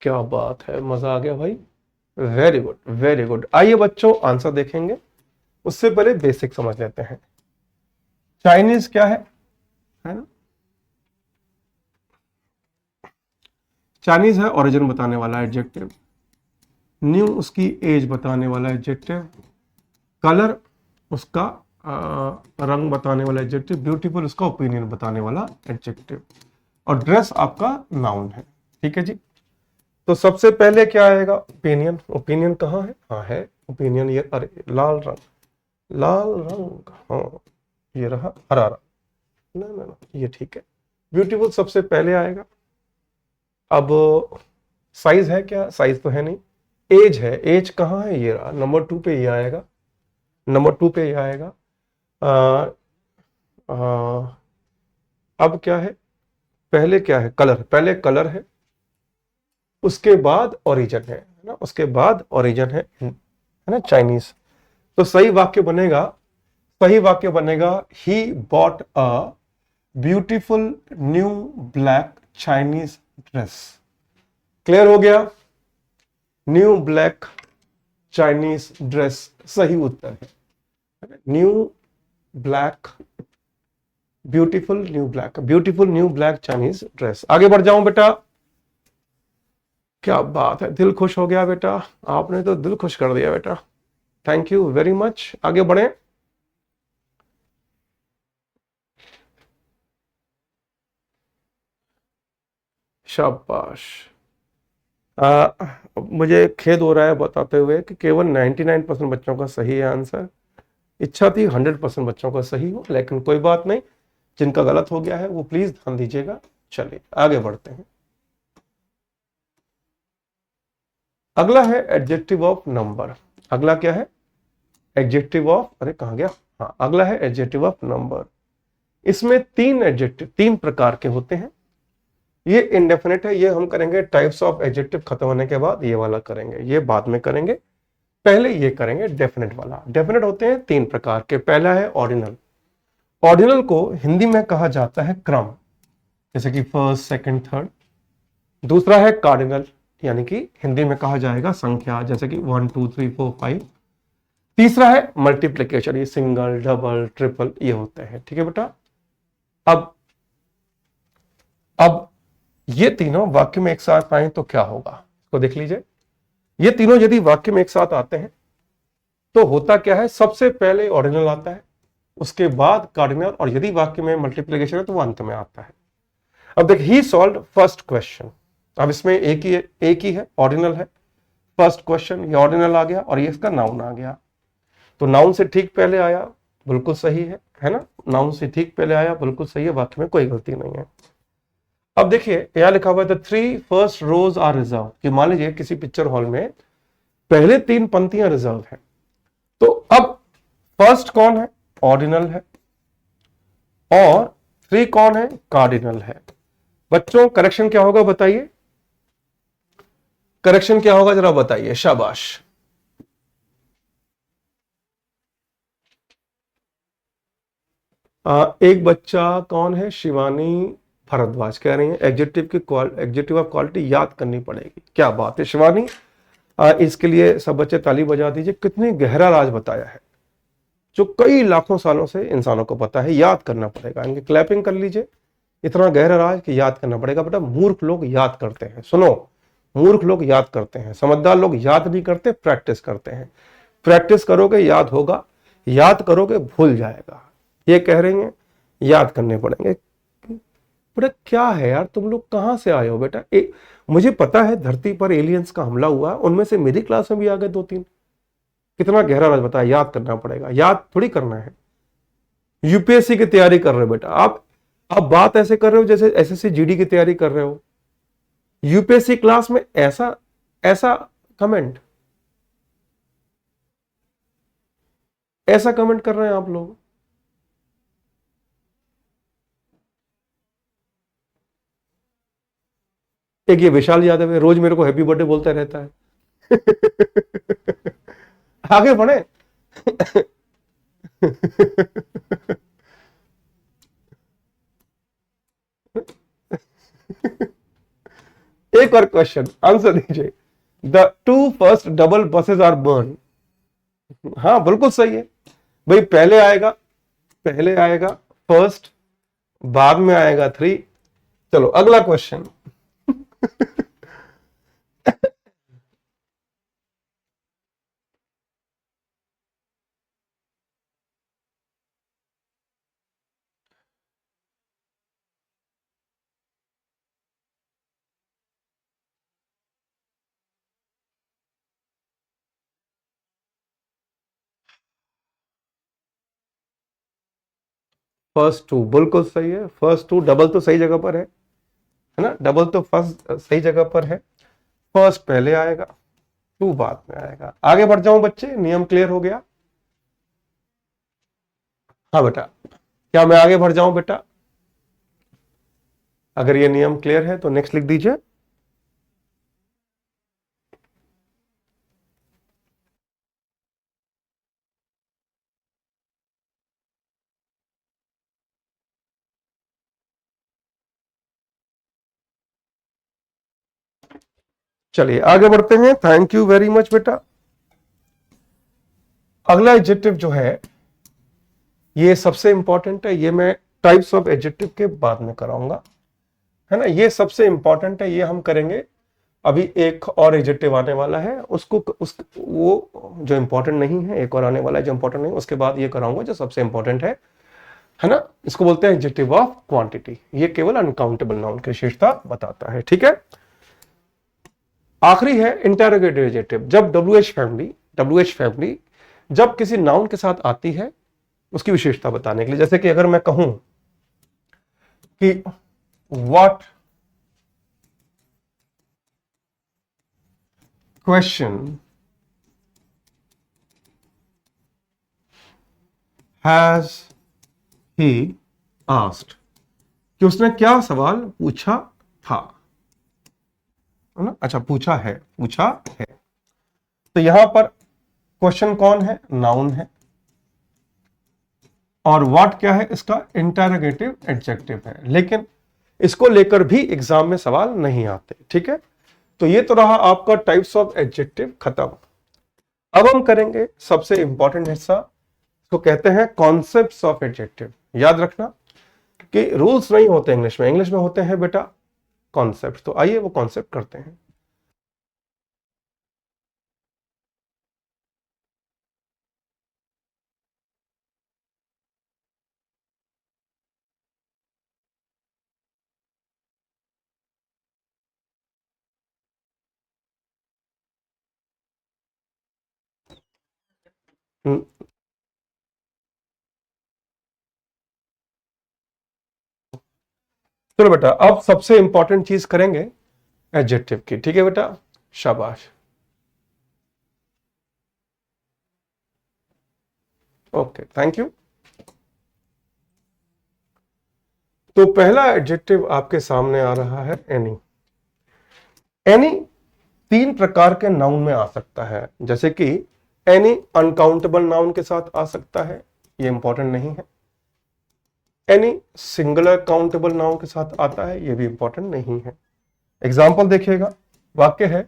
क्या बात है, मजा आ गया भाई, वेरी गुड वेरी गुड। आइए बच्चों आंसर देखेंगे, उससे पहले बेसिक समझ लेते हैं। चाइनीज क्या है ना, चाइनीज है ओरिजिन बताने वाला एडजेक्टिव, न्यू उसकी एज बताने वाला एडजेक्टिव, कलर उसका रंग बताने वाला एडजेक्टिव, ब्यूटीफुल उसका ओपिनियन बताने वाला एडजेक्टिव, और ड्रेस आपका नाउन है। ठीक है जी। तो सबसे पहले क्या आएगा, ओपिनियन। ओपिनियन कहाँ है, हाँ है ओपिनियन, ये अरे लाल रंग, लाल रंग, हाँ ये रहा हरा रंग, ना ना ना ये ठीक है। ब्यूटीफुल सबसे पहले आएगा। अब साइज है क्या, साइज तो है नहीं। एज है, एज कहाँ है, ये रहा नंबर 2 पे ये आएगा, नंबर 2 पे ये आएगा। आ, आ, अब क्या है, पहले क्या है, कलर, पहले कलर है, उसके बाद ओरिजिन है ना, उसके बाद ओरिजिन है ना चाइनीज। तो सही वाक्य बनेगा, सही वाक्य बनेगा, he bought a beautiful new black Chinese dress. Clear हो गया, न्यू ब्लैक चाइनीज ड्रेस सही उत्तर है। New black, beautiful new black Chinese dress. आगे बढ़ जाऊं बेटा, क्या बात है, दिल खुश हो गया बेटा, आपने तो दिल खुश कर दिया बेटा, थैंक यू वेरी मच। आगे बढ़े, शाबाश। मुझे खेद हो रहा है बताते हुए कि केवल 99% बच्चों का सही है आंसर। इच्छा थी 100% बच्चों का सही हो, लेकिन कोई बात नहीं, जिनका गलत हो गया है वो प्लीज ध्यान दीजिएगा। चलिए आगे बढ़ते हैं। अगला है एडजेक्टिव ऑफ नंबर। अगला क्या है, एडजेक्टिव ऑफ, अरे कहां गया, हाँ अगला है एडजेक्टिव ऑफ नंबर। इसमें 3 एडजेक्टिव 3 प्रकार के होते हैं। ये इंडेफिनिट है, ये हम करेंगे टाइप्स ऑफ एडजेक्टिव खत्म होने के बाद, ये वाला करेंगे, ये बाद में करेंगे, पहले ये करेंगे डेफिनेट वाला। डेफिनेट होते हैं 3 प्रकार के। पहला है ऑर्डिनल। ऑर्डिनल को हिंदी में कहा जाता है क्रम, जैसे कि फर्स्ट, सेकंड, थर्ड। दूसरा है कार्डिनल, यानी कि हिंदी में कहा जाएगा संख्या, जैसे कि 1 2 3 4 5। तीसरा है मल्टीप्लीकेशन, ये सिंगल, डबल, ट्रिपल ये होते हैं। ठीक है बेटा। अब ये तीनों वाक्य में एक साथ आए तो क्या होगा, इसको देख लीजिए। ये तीनों यदि वाक्य में एक साथ आते हैं तो होता क्या है, सबसे पहले ऑर्डिनल आता है, उसके बाद कार्डिनल, और यदि वाक्य में मल्टीप्लीकेशन है तो वो अंत में आता है। अब देख, ही सॉल्व फर्स्ट क्वेश्चन। अब इसमें एक ही है, ऑर्डिनल है। फर्स्ट क्वेश्चन, ये ऑर्डिनल आ गया और ये इसका नाउन आ गया। तो नाउन से ठीक पहले आया, बिल्कुल सही है ना। नाउन से ठीक पहले आया, बिल्कुल सही है, वाक्य में कोई गलती नहीं है। अब देखिए यहां लिखा हुआ है the 3 first rows are reserve, कि मान लीजिए किसी पिक्चर हॉल में पहले 3 पंक्तियां रिजर्व है। तो अब फर्स्ट कौन है, ऑर्डिनल है, और 3 कौन है, कार्डिनल है। बच्चों करेक्शन क्या होगा बताइए, करेक्शन क्या होगा जरा बताइए, शाबाश। एक बच्चा कौन है, शिवानी भारद्वाज कह रही है एडजेक्टिव ऑफ क्वालिटी याद करनी पड़ेगी। क्या बात है शिवानी, इसके लिए सब बच्चे ताली बजा दीजिए। कितनी गहरा राज बताया है जो कई लाखों सालों से इंसानों को पता है, याद करना पड़ेगा। इनकी क्लैपिंग कर लीजिए। इतना गहरा राज कि याद करना पड़ेगा। बेटा मूर्ख लोग याद करते हैं, सुनो, मूर्ख लोग याद करते हैं, समझदार लोग याद नहीं करते, प्रैक्टिस करते हैं। प्रैक्टिस करोगे याद होगा, याद करोगे भूल जाएगा। ये कह रही हैं याद करने पड़ेंगे। बेटा क्या है यार, तुम लोग कहां से आए हो बेटा। मुझे पता है धरती पर एलियंस का हमला हुआ, उनमें से मेरी क्लास में भी आ गए 2-3। कितना गहरा राज बताया, याद करना पड़ेगा, याद थोड़ी करना है। यूपीएससी की तैयारी कर रहे हो बेटा आप बात ऐसे कर रहे हो जैसे एसएससी जीडी की तैयारी कर रहे हो। यूपीएससी क्लास में ऐसा ऐसा कमेंट ऐसा कमेंट कर रहे हैं आप लोग। एक ये विशाल यादव है, रोज मेरे को हैप्पी बर्थडे बोलता रहता है। आगे बढ़े। एक और क्वेश्चन आंसर दीजिए। The 2 first double buses are burn. हाँ बिल्कुल सही है भाई। पहले आएगा फर्स्ट, बाद में आएगा 3। चलो अगला क्वेश्चन। फर्स्ट 2 बिल्कुल सही है। फर्स्ट 2 डबल तो सही जगह पर है ना। डबल तो फर्स्ट सही जगह पर है। फर्स्ट पहले आएगा, 2 बाद में आएगा। आगे बढ़ जाऊं बच्चे, नियम क्लियर हो गया। हाँ बेटा, क्या मैं आगे बढ़ जाऊं बेटा। अगर ये नियम क्लियर है तो नेक्स्ट लिख दीजिए। चलिए आगे बढ़ते हैं। थैंक यू वेरी मच बेटा। अगला एडजेक्टिव जो है ये सबसे इंपॉर्टेंट है। ये मैं टाइप्स ऑफ एडजेक्टिव के बाद में कराऊंगा, है ना। ये सबसे इंपॉर्टेंट है, ये हम करेंगे। अभी एक और एडजेक्टिव आने वाला है, वो जो इंपॉर्टेंट नहीं है, एक और आने वाला है जो इंपॉर्टेंट नहीं, उसके बाद ये कराऊंगा जो सबसे इंपॉर्टेंट है ना। इसको बोलते हैं एडजेक्टिव ऑफ क्वांटिटी। ये केवल अनकाउंटेबल नाउन की विशेषता बताता है। ठीक है। आखिरी है इंटेरोगेटिव एडजेक्टिव। जब डब्ल्यूएच फैमिली जब किसी नाउन के साथ आती है उसकी विशेषता बताने के लिए, जैसे कि अगर मैं कहूं कि what question has he asked, कि उसने क्या सवाल पूछा था, है ना। अच्छा पूछा है तो यहां पर क्वेश्चन कौन है, नाउन है। और व्हाट क्या है, इसका इंटरोगेटिव एडजेक्टिव है, लेकिन इसको लेकर भी एग्जाम में सवाल नहीं आते। ठीक है, तो ये तो रहा आपका टाइप्स ऑफ एडजेक्टिव खत्म। अब हम करेंगे सबसे इंपॉर्टेंट हिस्सा, तो कहते हैं कॉन्सेप्ट्स ऑफ एडजेक्टिव। याद रखना कि रूल्स नहीं होते इंग्लिश में, इंग्लिश में होते हैं बेटा कॉन्सेप्ट। तो आइए वो कॉन्सेप्ट करते हैं। हम्म, चलो बेटा, अब सबसे इंपॉर्टेंट चीज करेंगे एडजेक्टिव की। ठीक है बेटा, शाबाश। Okay, thank you. तो पहला एडजेक्टिव आपके सामने आ रहा है एनी। एनी तीन प्रकार के नाउन में आ सकता है, जैसे कि एनी अनकाउंटेबल नाउन के साथ आ सकता है, ये इंपॉर्टेंट नहीं है। एनी सिंगुलर काउंटेबल नाउन के साथ आता है, ये भी इंपॉर्टेंट नहीं है। एग्जाम्पल देखिएगा, वाक्य है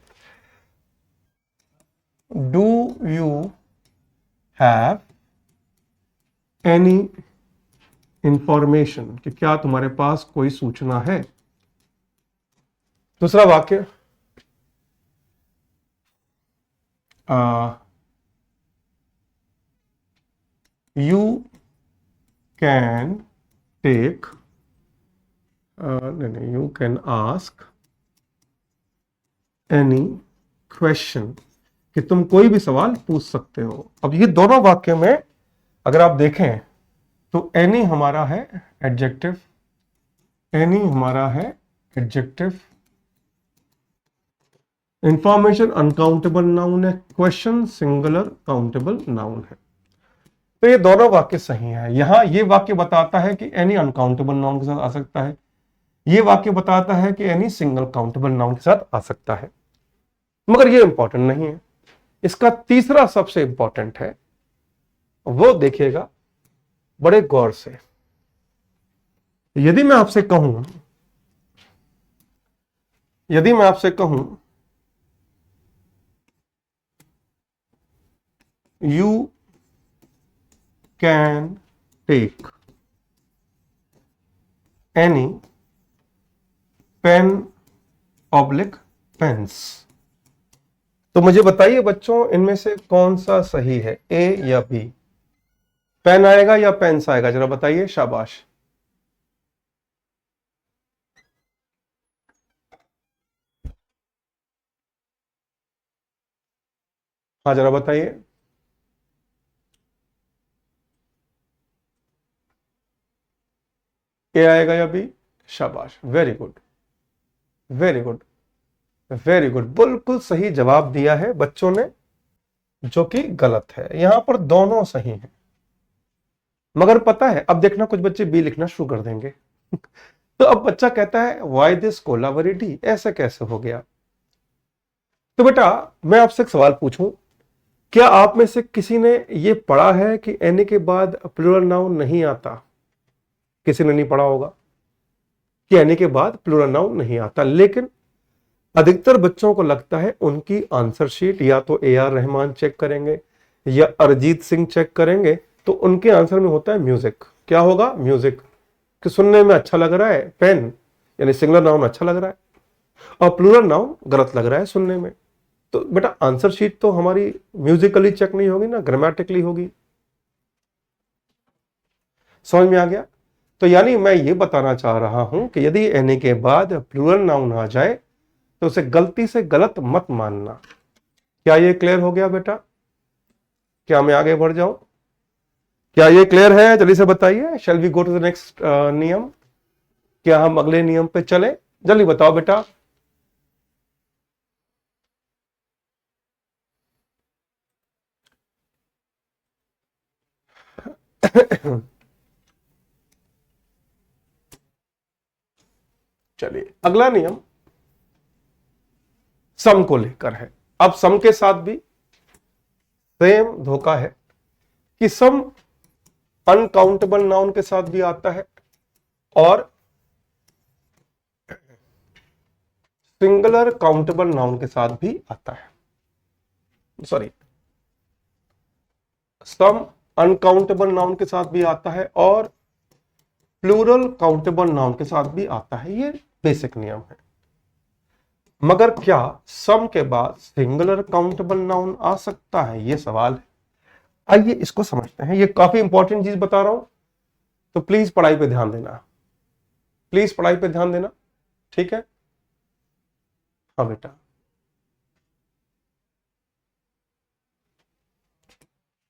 do you have any information, कि क्या तुम्हारे पास कोई सूचना है। दूसरा वाक्य यू कैन टेक, नहीं, you can ask any question, कि तुम कोई भी सवाल पूछ सकते हो। अब ये दोनों वाक्य में अगर आप देखें तो एनी हमारा है एडजेक्टिव, एनी हमारा है एडजेक्टिव, इंफॉर्मेशन अनकाउंटेबल नाउन है, क्वेश्चन सिंगुलर काउंटेबल नाउन है। तो ये दोनों वाक्य सही है। यहां ये वाक्य बताता है कि एनी अनकाउंटेबल नाउन के साथ आ सकता है, ये वाक्य बताता है कि एनी सिंगल काउंटेबल नाउन के साथ आ सकता है, मगर ये इंपॉर्टेंट नहीं है। इसका तीसरा सबसे इंपॉर्टेंट है, वो देखिएगा बड़े गौर से। यदि मैं आपसे कहूं, यदि मैं आपसे कहूं you can take any pen oblique pens, तो मुझे बताइए बच्चों, इनमें से कौन सा सही है, ए या बी? पेन आएगा या पेंस आएगा, जरा बताइए, शाबाश। हाँ जरा बताइए। ए आएगा या बी? शाबाश, very good, very good, very good, बिल्कुल सही जवाब दिया है बच्चों ने, जो कि गलत है। यहां पर दोनों सही हैं, मगर पता है अब देखना कुछ बच्चे बी लिखना शुरू कर देंगे। तो अब बच्चा कहता है वाई दिस कोलावरी डी, ऐसा कैसे हो गया? तो बेटा मैं आपसे एक सवाल पूछूं, क्या आप में से किसी ने यह पढ़ा है कि एनी के बाद प्लूरल नाउन नहीं आता? किसी ने नहीं पढ़ा होगा कि एनी के बाद प्लूरल नाउन नहीं आता, लेकिन अधिकतर बच्चों को लगता है उनकी आंसर शीट या तो ए आर रहमान चेक करेंगे या अरिजीत सिंह चेक करेंगे, तो उनके आंसर में होता है म्यूजिक। क्या होगा? म्यूजिक, कि सुनने में अच्छा लग रहा है, पेन यानी सिंगुलर नाउन अच्छा लग रहा है, और प्लूरल नाउन गलत लग रहा है सुनने में। तो बेटा आंसर शीट तो हमारी म्यूजिकली चेक नहीं होगी ना, ग्रामेटिकली होगी। समझ में आ गया? तो यानी मैं ये बताना चाह रहा हूं कि यदि एनी के बाद प्लूरल नाउन आ जाए तो उसे गलती से गलत मत मानना। क्या ये क्लियर हो गया बेटा? क्या मैं आगे बढ़ जाऊं? क्या ये क्लियर है? जल्दी से बताइए। Shall we go to the next नियम? क्या हम अगले नियम पे चले? जल्दी बताओ बेटा। चलिए, अगला नियम सम को लेकर है। अब सम के साथ भी सेम धोखा है कि सम अनकाउंटेबल नाउन के साथ भी आता है और सिंगुलर काउंटेबल नाउन के साथ भी आता है। सॉरी, सम अनकाउंटेबल नाउन के साथ भी आता है और प्लूरल काउंटेबल नाउन के साथ भी आता है। ये बेसिक नियम है। मगर क्या सम के बाद सिंगुलर काउंटेबल नाउन आ सकता है, ये सवाल है। आइए इसको समझते हैं। ये काफी इंपॉर्टेंट चीज बता रहा हूं, तो प्लीज पढ़ाई पे ध्यान देना, प्लीज पढ़ाई पे ध्यान देना, ठीक है। हाँ बेटा,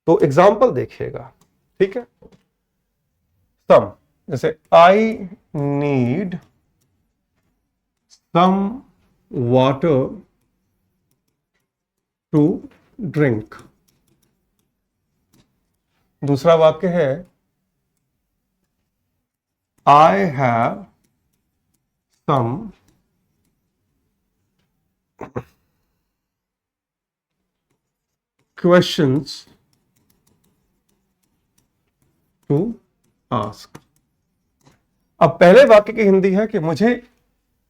तो एग्जाम्पल देखिएगा, ठीक है। सम, जैसे I need some water to drink. दूसरा वाक्य है I have some questions to ask. अब पहले वाक्य की हिंदी है कि मुझे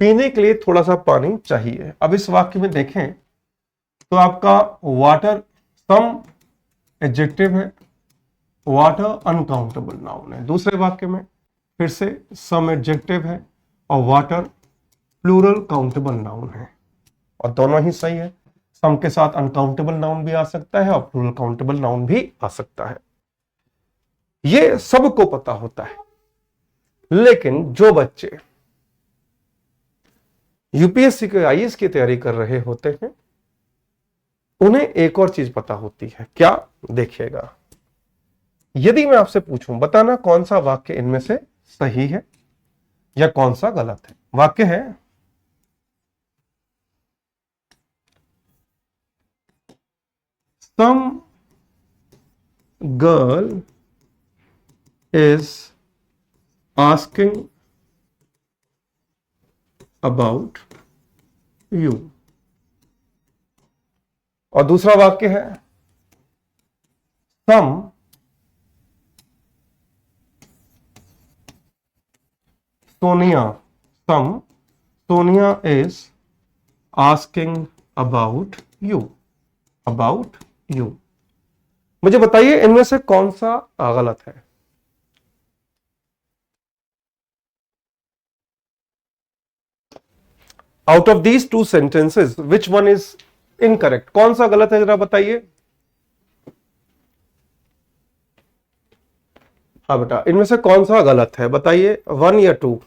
पीने के लिए थोड़ा सा पानी चाहिए। अब इस वाक्य में देखें तो आपका वाटर सम एडजेक्टिव है, वाटर अनकाउंटेबल नाउन है। दूसरे वाक्य में फिर से सम एडजेक्टिव है और वाटर प्लूरल काउंटेबल नाउन है, और दोनों ही सही है। सम के साथ अनकाउंटेबल नाउन भी आ सकता है और प्लूरल काउंटेबल नाउन भी आ सकता है। ये सबको पता होता है, लेकिन जो बच्चे यूपीएससी के आईएएस की तैयारी कर रहे होते हैं उन्हें एक और चीज पता होती है। क्या? देखिएगा, यदि मैं आपसे पूछूं बताना कौन सा वाक्य इनमें से सही है या कौन सा गलत है। वाक्य है some girl is asking about you, और दूसरा वाक्य है some Sonia is asking about you. मुझे बताइए इनमें से कौन सा गलत है। Out of these two sentences which one is incorrect? कौन सा गलत है जरा बताइए। हाँ बेटा, इनमें से कौन सा गलत है बताइए, 1 या 2?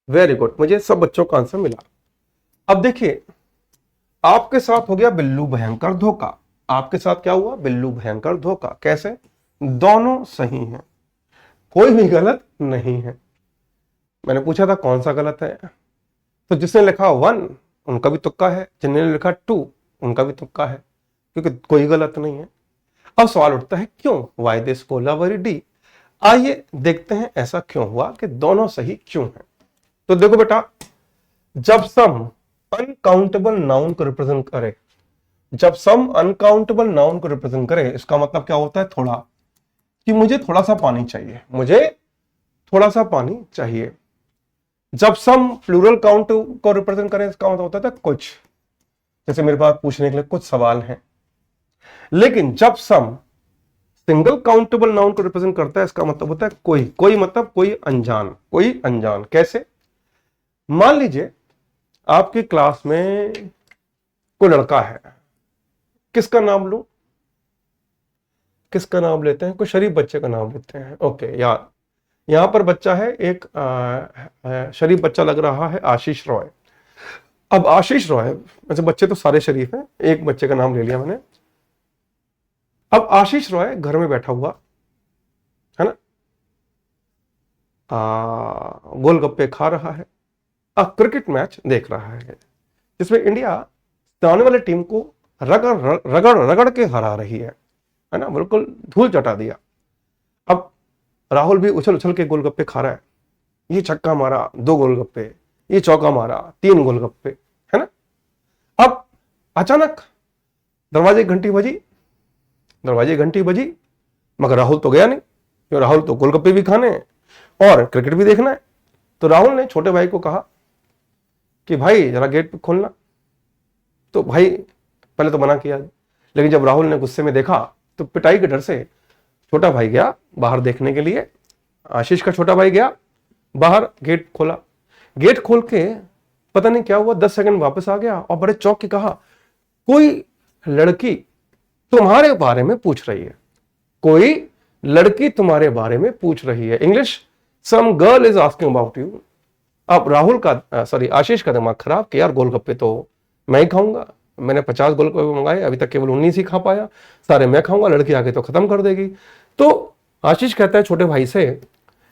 वेरी गुड, मुझे सब बच्चों का आंसर मिला। अब देखिए, आपके साथ हो गया बिल्लू भयंकर धोखा। आपके साथ क्या हुआ? बिल्लू भयंकर धोखा। कैसे? दोनों सही हैं, कोई भी गलत नहीं है। मैंने पूछा था कौन सा गलत है, तो जिसने लिखा 1 उनका भी तुक्का है, जिन्होंने लिखा 2 उनका भी तुक्का है, क्योंकि कोई गलत नहीं है। अब सवाल उठता है क्यों? Why this Kolaveri D. आइए देखते हैं ऐसा क्यों हुआ कि दोनों सही क्यों है। तो देखो बेटा, जब सम अनकाउंटेबल नाउन को रिप्रेजेंट करे, जब सम अनकाउंटेबल नाउन को रिप्रेजेंट करे, इसका मतलब क्या होता है? थोड़ा, कि मुझे थोड़ा सा पानी चाहिए, मुझे थोड़ा सा पानी चाहिए। जब सम प्लूरल काउंट को रिप्रेजेंट करें, इसका मतलब होता है कुछ, जैसे मेरे पास पूछने के लिए कुछ सवाल हैं। लेकिन जब सम सिंगल काउंटेबल नाउन को रिप्रेजेंट करता है, इसका मतलब होता है कोई मतलब कोई अनजान। कैसे? मान लीजिए आपकी क्लास में कोई लड़का है, किसका नाम लूं? किसका नाम लेते हैं? कोई शरीफ बच्चे का नाम लेते हैं। ओके यार, यहां पर बच्चा है एक शरीफ बच्चा लग रहा है, आशीष रॉय। अब आशीष रॉय, वैसे बच्चे तो सारे शरीफ हैं, एक बच्चे का नाम ले लिया मैंने। अब आशीष रॉय घर में बैठा हुआ है ना, गोलगप्पे खा रहा है, क्रिकेट मैच देख रहा है जिसमें इंडिया आने वाली टीम को रगड़ के हरा रही है ना, बिल्कुल धूल चटा दिया। अब राहुल भी उछल उछल के गोलगप्पे खा रहा है, ये छक्का मारा 2 गोलगप्पे, ये चौका मारा 3 गोलगप्पे, है ना। अब अचानक दरवाजे की घंटी बजी, मगर राहुल तो गया नहीं, क्योंकि राहुल तो गोलगप्पे भी खाने हैं और क्रिकेट भी देखना है। तो राहुल ने छोटे भाई को कहा कि भाई जरा गेट खोलना। तो भाई पहले तो मना किया, लेकिन जब राहुल ने गुस्से में देखा तो पिटाई के डर से छोटा भाई गया बाहर देखने के लिए। आशीष का छोटा भाई गया बाहर, गेट खोला। गेट खोल के पता नहीं क्या हुआ, 10 सेकंड वापस आ गया और बड़े चौंक के कहा, कोई लड़की तुम्हारे बारे में पूछ रही है, कोई लड़की तुम्हारे बारे में पूछ रही है। English, some girl is asking about you. अब राहुल का आशीष का दिमाग खराब कि यार गोलगप्पे तो मैं ही खाऊंगा, मैंने 50 गोलगप्पे मंगाए, अभी तक केवल 19 ही खा पाया, सारे मैं खाऊंगा, लड़की आके तो खत्म कर देगी। तो आशीष कहता है छोटे भाई से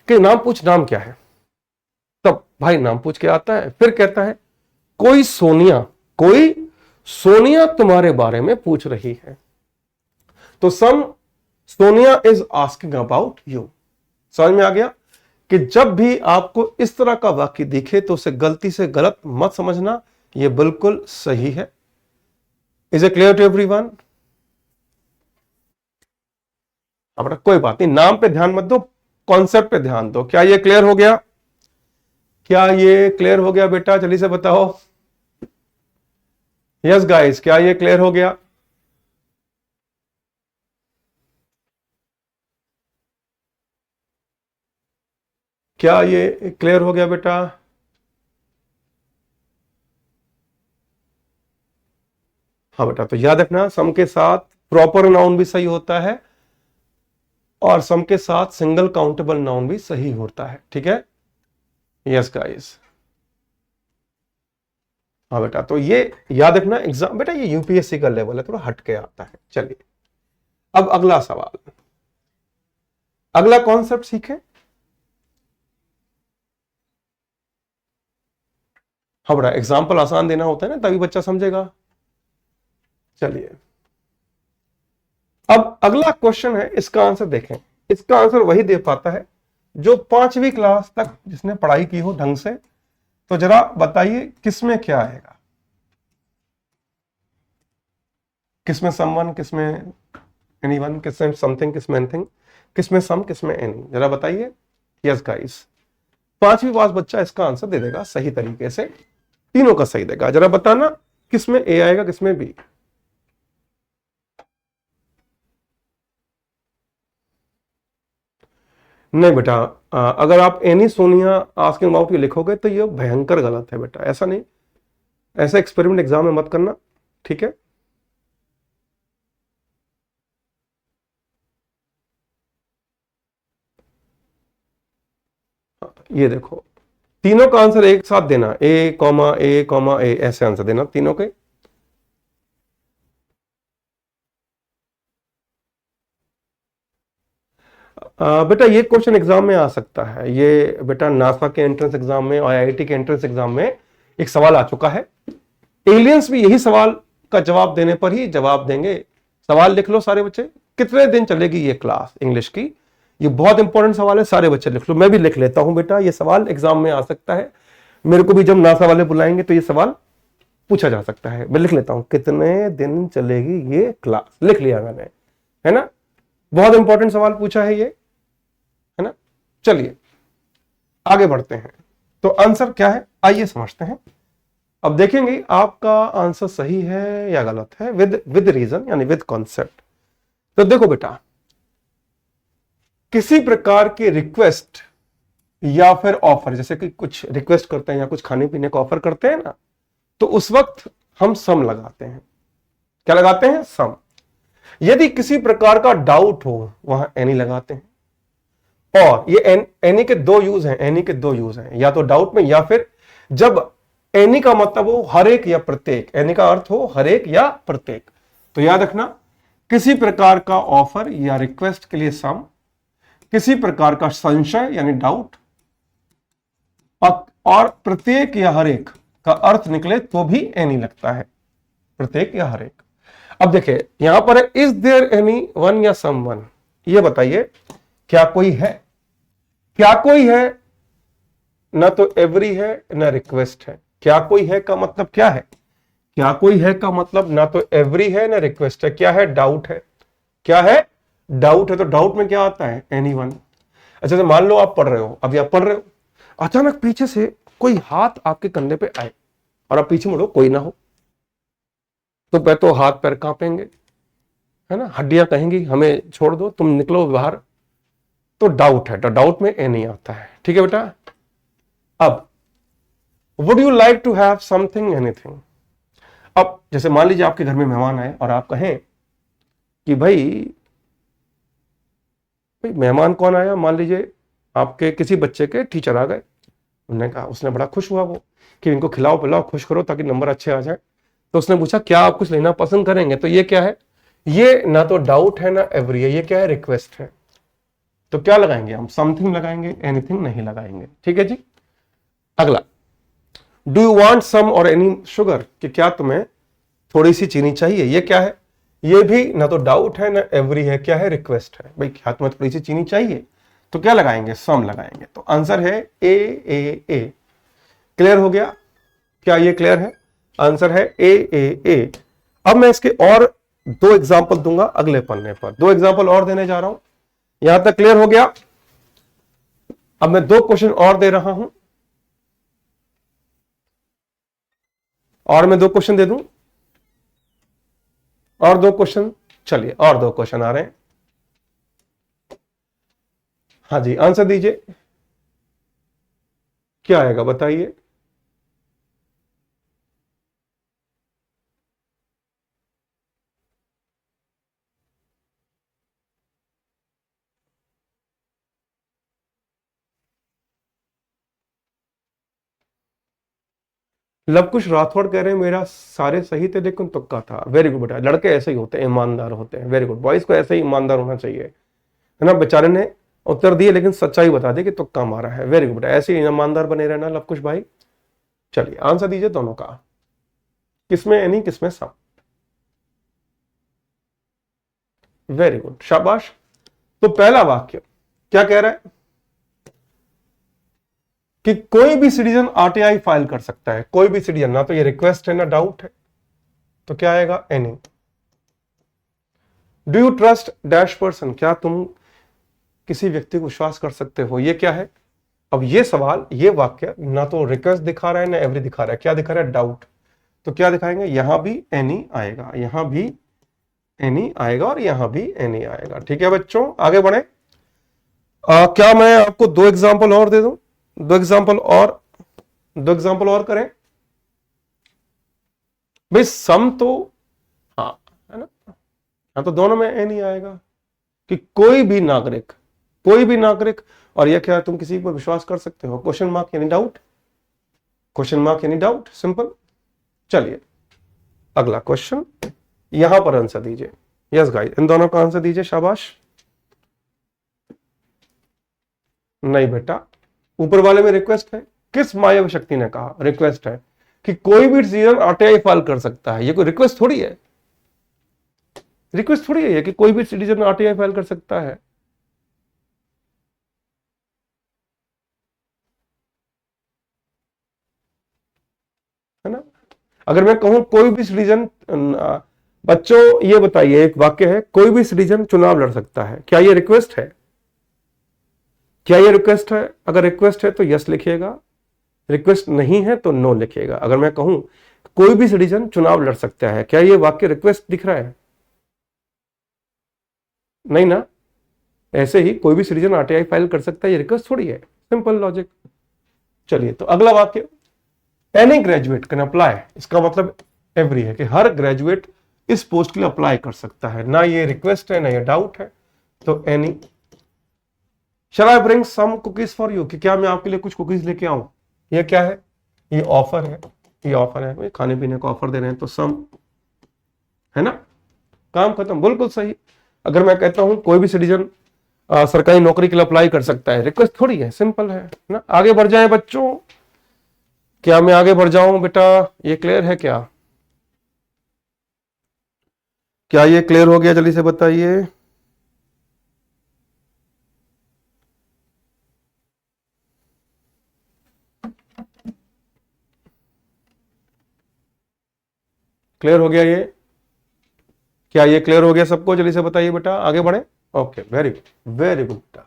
कि नाम पूछ, नाम क्या है। तब भाई नाम पूछ के आता है, फिर कहता है कोई सोनिया तुम्हारे बारे में पूछ रही है। तो some Sonia is asking about you. समझ में आ गया कि जब भी आपको इस तरह का वाक्य दिखे तो उसे गलती से गलत मत समझना, यह बिल्कुल सही है। Is it clear to everyone? अब कोई बात नहीं, नाम पे ध्यान मत दो, कॉन्सेप्ट पे ध्यान दो। क्या ये क्लियर हो गया? क्या ये क्लियर हो गया बेटा? जल्दी से बताओ। यस गाइस, क्या ये क्लियर हो गया? क्या ये क्लियर हो गया बेटा? हाँ बेटा, तो याद रखना सम के साथ प्रॉपर नाउन भी सही होता है और सम के साथ सिंगल काउंटेबल नाउन भी सही होता है। ठीक है? Yes guys. हाँ बेटा, तो ये याद रखना एग्जाम, बेटा ये यूपीएससी का लेवल है, थोड़ा हट के आता है। चलिए अब अगला सवाल, अगला कॉन्सेप्ट सीखें। हाँ बेटा, एग्जाम्पल आसान देना होता है ना, तभी बच्चा समझेगा। चलिए अब अगला क्वेश्चन है, इसका आंसर देखें। इसका आंसर वही दे पाता है जो 5वीं क्लास तक जिसने पढ़ाई की हो ढंग से। तो जरा बताइए किसमें क्या आएगा, किसमें समवन, किसमें एनीवन, किसमें समथिंग, किसमें एनीथिंग, किसमें सम, किसमें एनी, जरा बताइए। यस गाइस, 5वीं पास बच्चा इसका आंसर दे देगा सही तरीके से, तीनों का सही देगा। जरा बताना किसमें ए आएगा, किसमें बी। नहीं बेटा, अगर आप एनी सोनिया आस्किंग अबाउट ये लिखोगे तो ये भयंकर गलत है बेटा, ऐसा नहीं, ऐसा एक्सपेरिमेंट एग्जाम में मत करना। ठीक है? ये देखो, तीनों का आंसर एक साथ देना, ए कॉमा ए कॉमा ए, ऐसे आंसर देना तीनों के। बेटा ये क्वेश्चन एग्जाम में आ सकता है, ये बेटा नासा के एंट्रेंस एग्जाम में और आईआईटी के एंट्रेंस एग्जाम में एक सवाल आ चुका है। एलियंस भी यही सवाल का जवाब देने पर ही जवाब देंगे। सवाल लिख लो सारे बच्चे, कितने दिन चलेगी ये क्लास इंग्लिश की? ये बहुत इंपॉर्टेंट सवाल है, सारे बच्चे लिख लो, मैं भी लिख लेता हूं बेटा। ये सवाल एग्जाम में आ सकता है, मेरे को भी जब नासा वाले बुलाएंगे तो ये सवाल पूछा जा सकता है। मैं लिख लेता हूं, कितने दिन चलेगी ये क्लास, लिख लिया मैंने, है ना। बहुत इंपॉर्टेंट सवाल पूछा है ये, है ना। चलिए आगे बढ़ते हैं, तो आंसर क्या है आइए समझते हैं। अब देखेंगे आपका आंसर सही है या गलत है, विद रीजन यानी विद कॉन्सेप्ट। तो देखो बेटा, किसी प्रकार की रिक्वेस्ट या फिर ऑफर, जैसे कि कुछ रिक्वेस्ट करते हैं या कुछ खाने पीने का ऑफर करते हैं ना, तो उस वक्त हम सम लगाते हैं। क्या लगाते हैं? सम। यदि किसी प्रकार का डाउट हो वहां एनी लगाते हैं। और ये एनी के दो यूज हैं, एनी के दो यूज हैं, या तो डाउट में या फिर जब एनी का मतलब हो हर एक या प्रत्येक, एनी का अर्थ हो हर एक या प्रत्येक। तो याद रखना, किसी प्रकार का ऑफर या रिक्वेस्ट के लिए सम, किसी प्रकार का संशय यानी डाउट, और प्रत्येक या हर एक का अर्थ निकले तो भी एनी लगता है, प्रत्येक या हर एक। अब देखिए यहां पर है, इज देयर एनी वन या सम वन, ये बताइए क्या कोई है, क्या कोई है, ना तो एवरी है ना रिक्वेस्ट है। क्या कोई है का मतलब क्या है? क्या कोई है का मतलब ना तो एवरी है ना रिक्वेस्ट है। क्या है? डाउट है। क्या है? डाउट है। तो डाउट में क्या आता है? एनीवन। अच्छा, तो मान लो आप पढ़ रहे हो, अभी आप पढ़ रहे हो, अचानक पीछे से कोई हाथ आपके कंधे पे आए और आप पीछे मुड़ो, कोई ना हो, तो पहले तो हाथ पैर कांपेंगे, है ना, हड्डियां कहेंगी हमें छोड़ दो, तुम निकलो बाहर। तो डाउट है, तो डाउट में ए नहीं आता है। ठीक है बेटा। अब would you like to have something anything. अब जैसे मान लीजिए आपके घर में मेहमान आए और आप कहें कि भाई, भाई मेहमान कौन आया, मान लीजिए आपके किसी बच्चे के टीचर आ गए। उन्होंने कहा, उसने बड़ा खुश हुआ वो कि इनको खिलाओ पिलाओ खुश करो ताकि नंबर अच्छे आ जाए। तो उसने पूछा क्या आप कुछ लेना पसंद करेंगे। तो ये क्या है? ये ना तो डाउट है ना एवरी है, ये क्या है? रिक्वेस्ट है। तो क्या लगाएंगे हम? समथिंग लगाएंगे, एनीथिंग नहीं लगाएंगे। ठीक है जी। अगला, डू यू वांट सम और एनी शुगर, कि क्या तुम्हें थोड़ी सी चीनी चाहिए। ये क्या है? ये भी ना तो डाउट है ना एवरी है, क्या है? रिक्वेस्ट है। भाई क्या तुम्हें थोड़ी सी चीनी चाहिए, तो क्या लगाएंगे? सम लगाएंगे। तो आंसर है ए ए ए। क्लियर हो गया? क्या ये क्लियर है? आंसर है ए ए ए। अब मैं इसके और दो एग्जाम्पल दूंगा अगले पन्ने पर, दो एग्जाम्पल और देने जा रहा हूं। यहां तक क्लियर हो गया? अब मैं दो क्वेश्चन और दे रहा हूं, और मैं दो क्वेश्चन दे दूं, और दो क्वेश्चन। चलिए, और दो क्वेश्चन आ रहे हैं। हाँ जी, आंसर दीजिए, क्या आएगा बताइए। लवकुश राठौड़ कह रहे हैं मेरा सारे सही थे लेकिन तुक्का था। वेरी गुड बेटा, लड़के ऐसे ही होते हैं, ईमानदार होते हैं। वेरी गुड, बॉयज को ऐसे ही ईमानदार होना चाहिए, है ना। बेचारे ने उत्तर दिए लेकिन सच्चाई बता दी कि तुक्का मारा है। वेरी गुड बेटा, ऐसे ही ईमानदार बने रहना लवकुश भाई। चलिए आंसर दीजिए दोनों का, किसमें एनी किसमें सम। वेरी गुड, शाबाश। तो पहला वाक्य क्या कह रहा है कि कोई भी सिटीजन आरटीआई फाइल कर सकता है। कोई भी सिटीजन, ना तो ये रिक्वेस्ट है ना डाउट है, तो क्या आएगा? Any. Do you trust dash person, क्या तुम किसी व्यक्ति को विश्वास कर सकते हो। ये क्या है? अब ये सवाल, ये वाक्य ना तो रिक्वेस्ट दिखा रहा है ना एवरी दिखा रहा है, क्या दिखा रहा है? डाउट। तो क्या दिखाएंगे? यहां भी एनी आएगा, यहां भी एनी आएगा और यहां भी एनी आएगा। ठीक है बच्चों, आगे बढ़े। क्या मैं आपको दो एग्जांपल और दे दूं? दो एग्जांपल और, दो एग्जांपल और करें भाई। सम तो, हाँ, है ना, हाँ, तो दोनों में एनी आएगा कि कोई भी नागरिक, कोई भी नागरिक। और यह क्या, तुम किसी पर विश्वास कर सकते हो, क्वेश्चन मार्क यानी डाउट, क्वेश्चन मार्क यानी डाउट, सिंपल। चलिए अगला क्वेश्चन, यहां पर आंसर दीजिए। यस गाइस, इन दोनों का आंसर दीजिए, शाबाश। नहीं बेटा, ऊपर वाले में रिक्वेस्ट है। किस मायावी शक्ति ने कहा रिक्वेस्ट है? कि कोई भी सिटीजन आरटीआई फाइल कर सकता है। ये कोई रिक्वेस्ट थोड़ी है, रिक्वेस्ट थोड़ी है ये कि कोई भी सिटीजन आरटीआई फाइल कर सकता है ना। अगर मैं कहूं कोई भी सिटीजन, बच्चों ये बताइए, एक वाक्य है, कोई भी सिटीजन चुनाव लड़ सकता है, क्या ये रिक्वेस्ट है? क्या ये रिक्वेस्ट है? अगर रिक्वेस्ट है तो यस लिखिएगा, रिक्वेस्ट नहीं है तो नो लिखिएगा। अगर मैं कहूं कोई भी सिटीजन चुनाव लड़ सकता है, क्या ये वाक्य रिक्वेस्ट दिख रहा है? नहीं ना। ऐसे ही कोई भी सिटीजन आरटीआई फाइल कर सकता है, ये रिक्वेस्ट थोड़ी है, सिंपल लॉजिक। चलिए, तो अगला वाक्य, एनी ग्रेजुएट कैन अप्लाई, इसका मतलब एवरी है कि हर ग्रेजुएट इस पोस्ट के लिए अप्लाई कर सकता है। ना ये रिक्वेस्ट है ना ये डाउट है, तो any. Shall I bring some cookies for you, कि क्या मैं आपके लिए कुछ कुकीज लेके आऊं। ये क्या है? ये ऑफर है, ये ऑफर है, खाने पीने का ऑफर दे रहे हैं, तो सम, है ना, काम खत्म, बिल्कुल सही। अगर मैं कहता हूं कोई भी सिटीजन सरकारी नौकरी के लिए अप्लाई कर सकता है, रिक्वेस्ट थोड़ी है, सिंपल है ना। आगे बढ़ जाए बच्चों, क्या मैं आगे बढ़ जाऊं बेटा? ये क्लियर है क्या? क्या ये क्लियर हो गया? जल्दी से बताइए। क्लियर हो गया ये? क्या ये क्लियर हो गया सबको? जल्दी से बताइए बेटा, आगे बढ़े। Okay, very good, very good बेटा।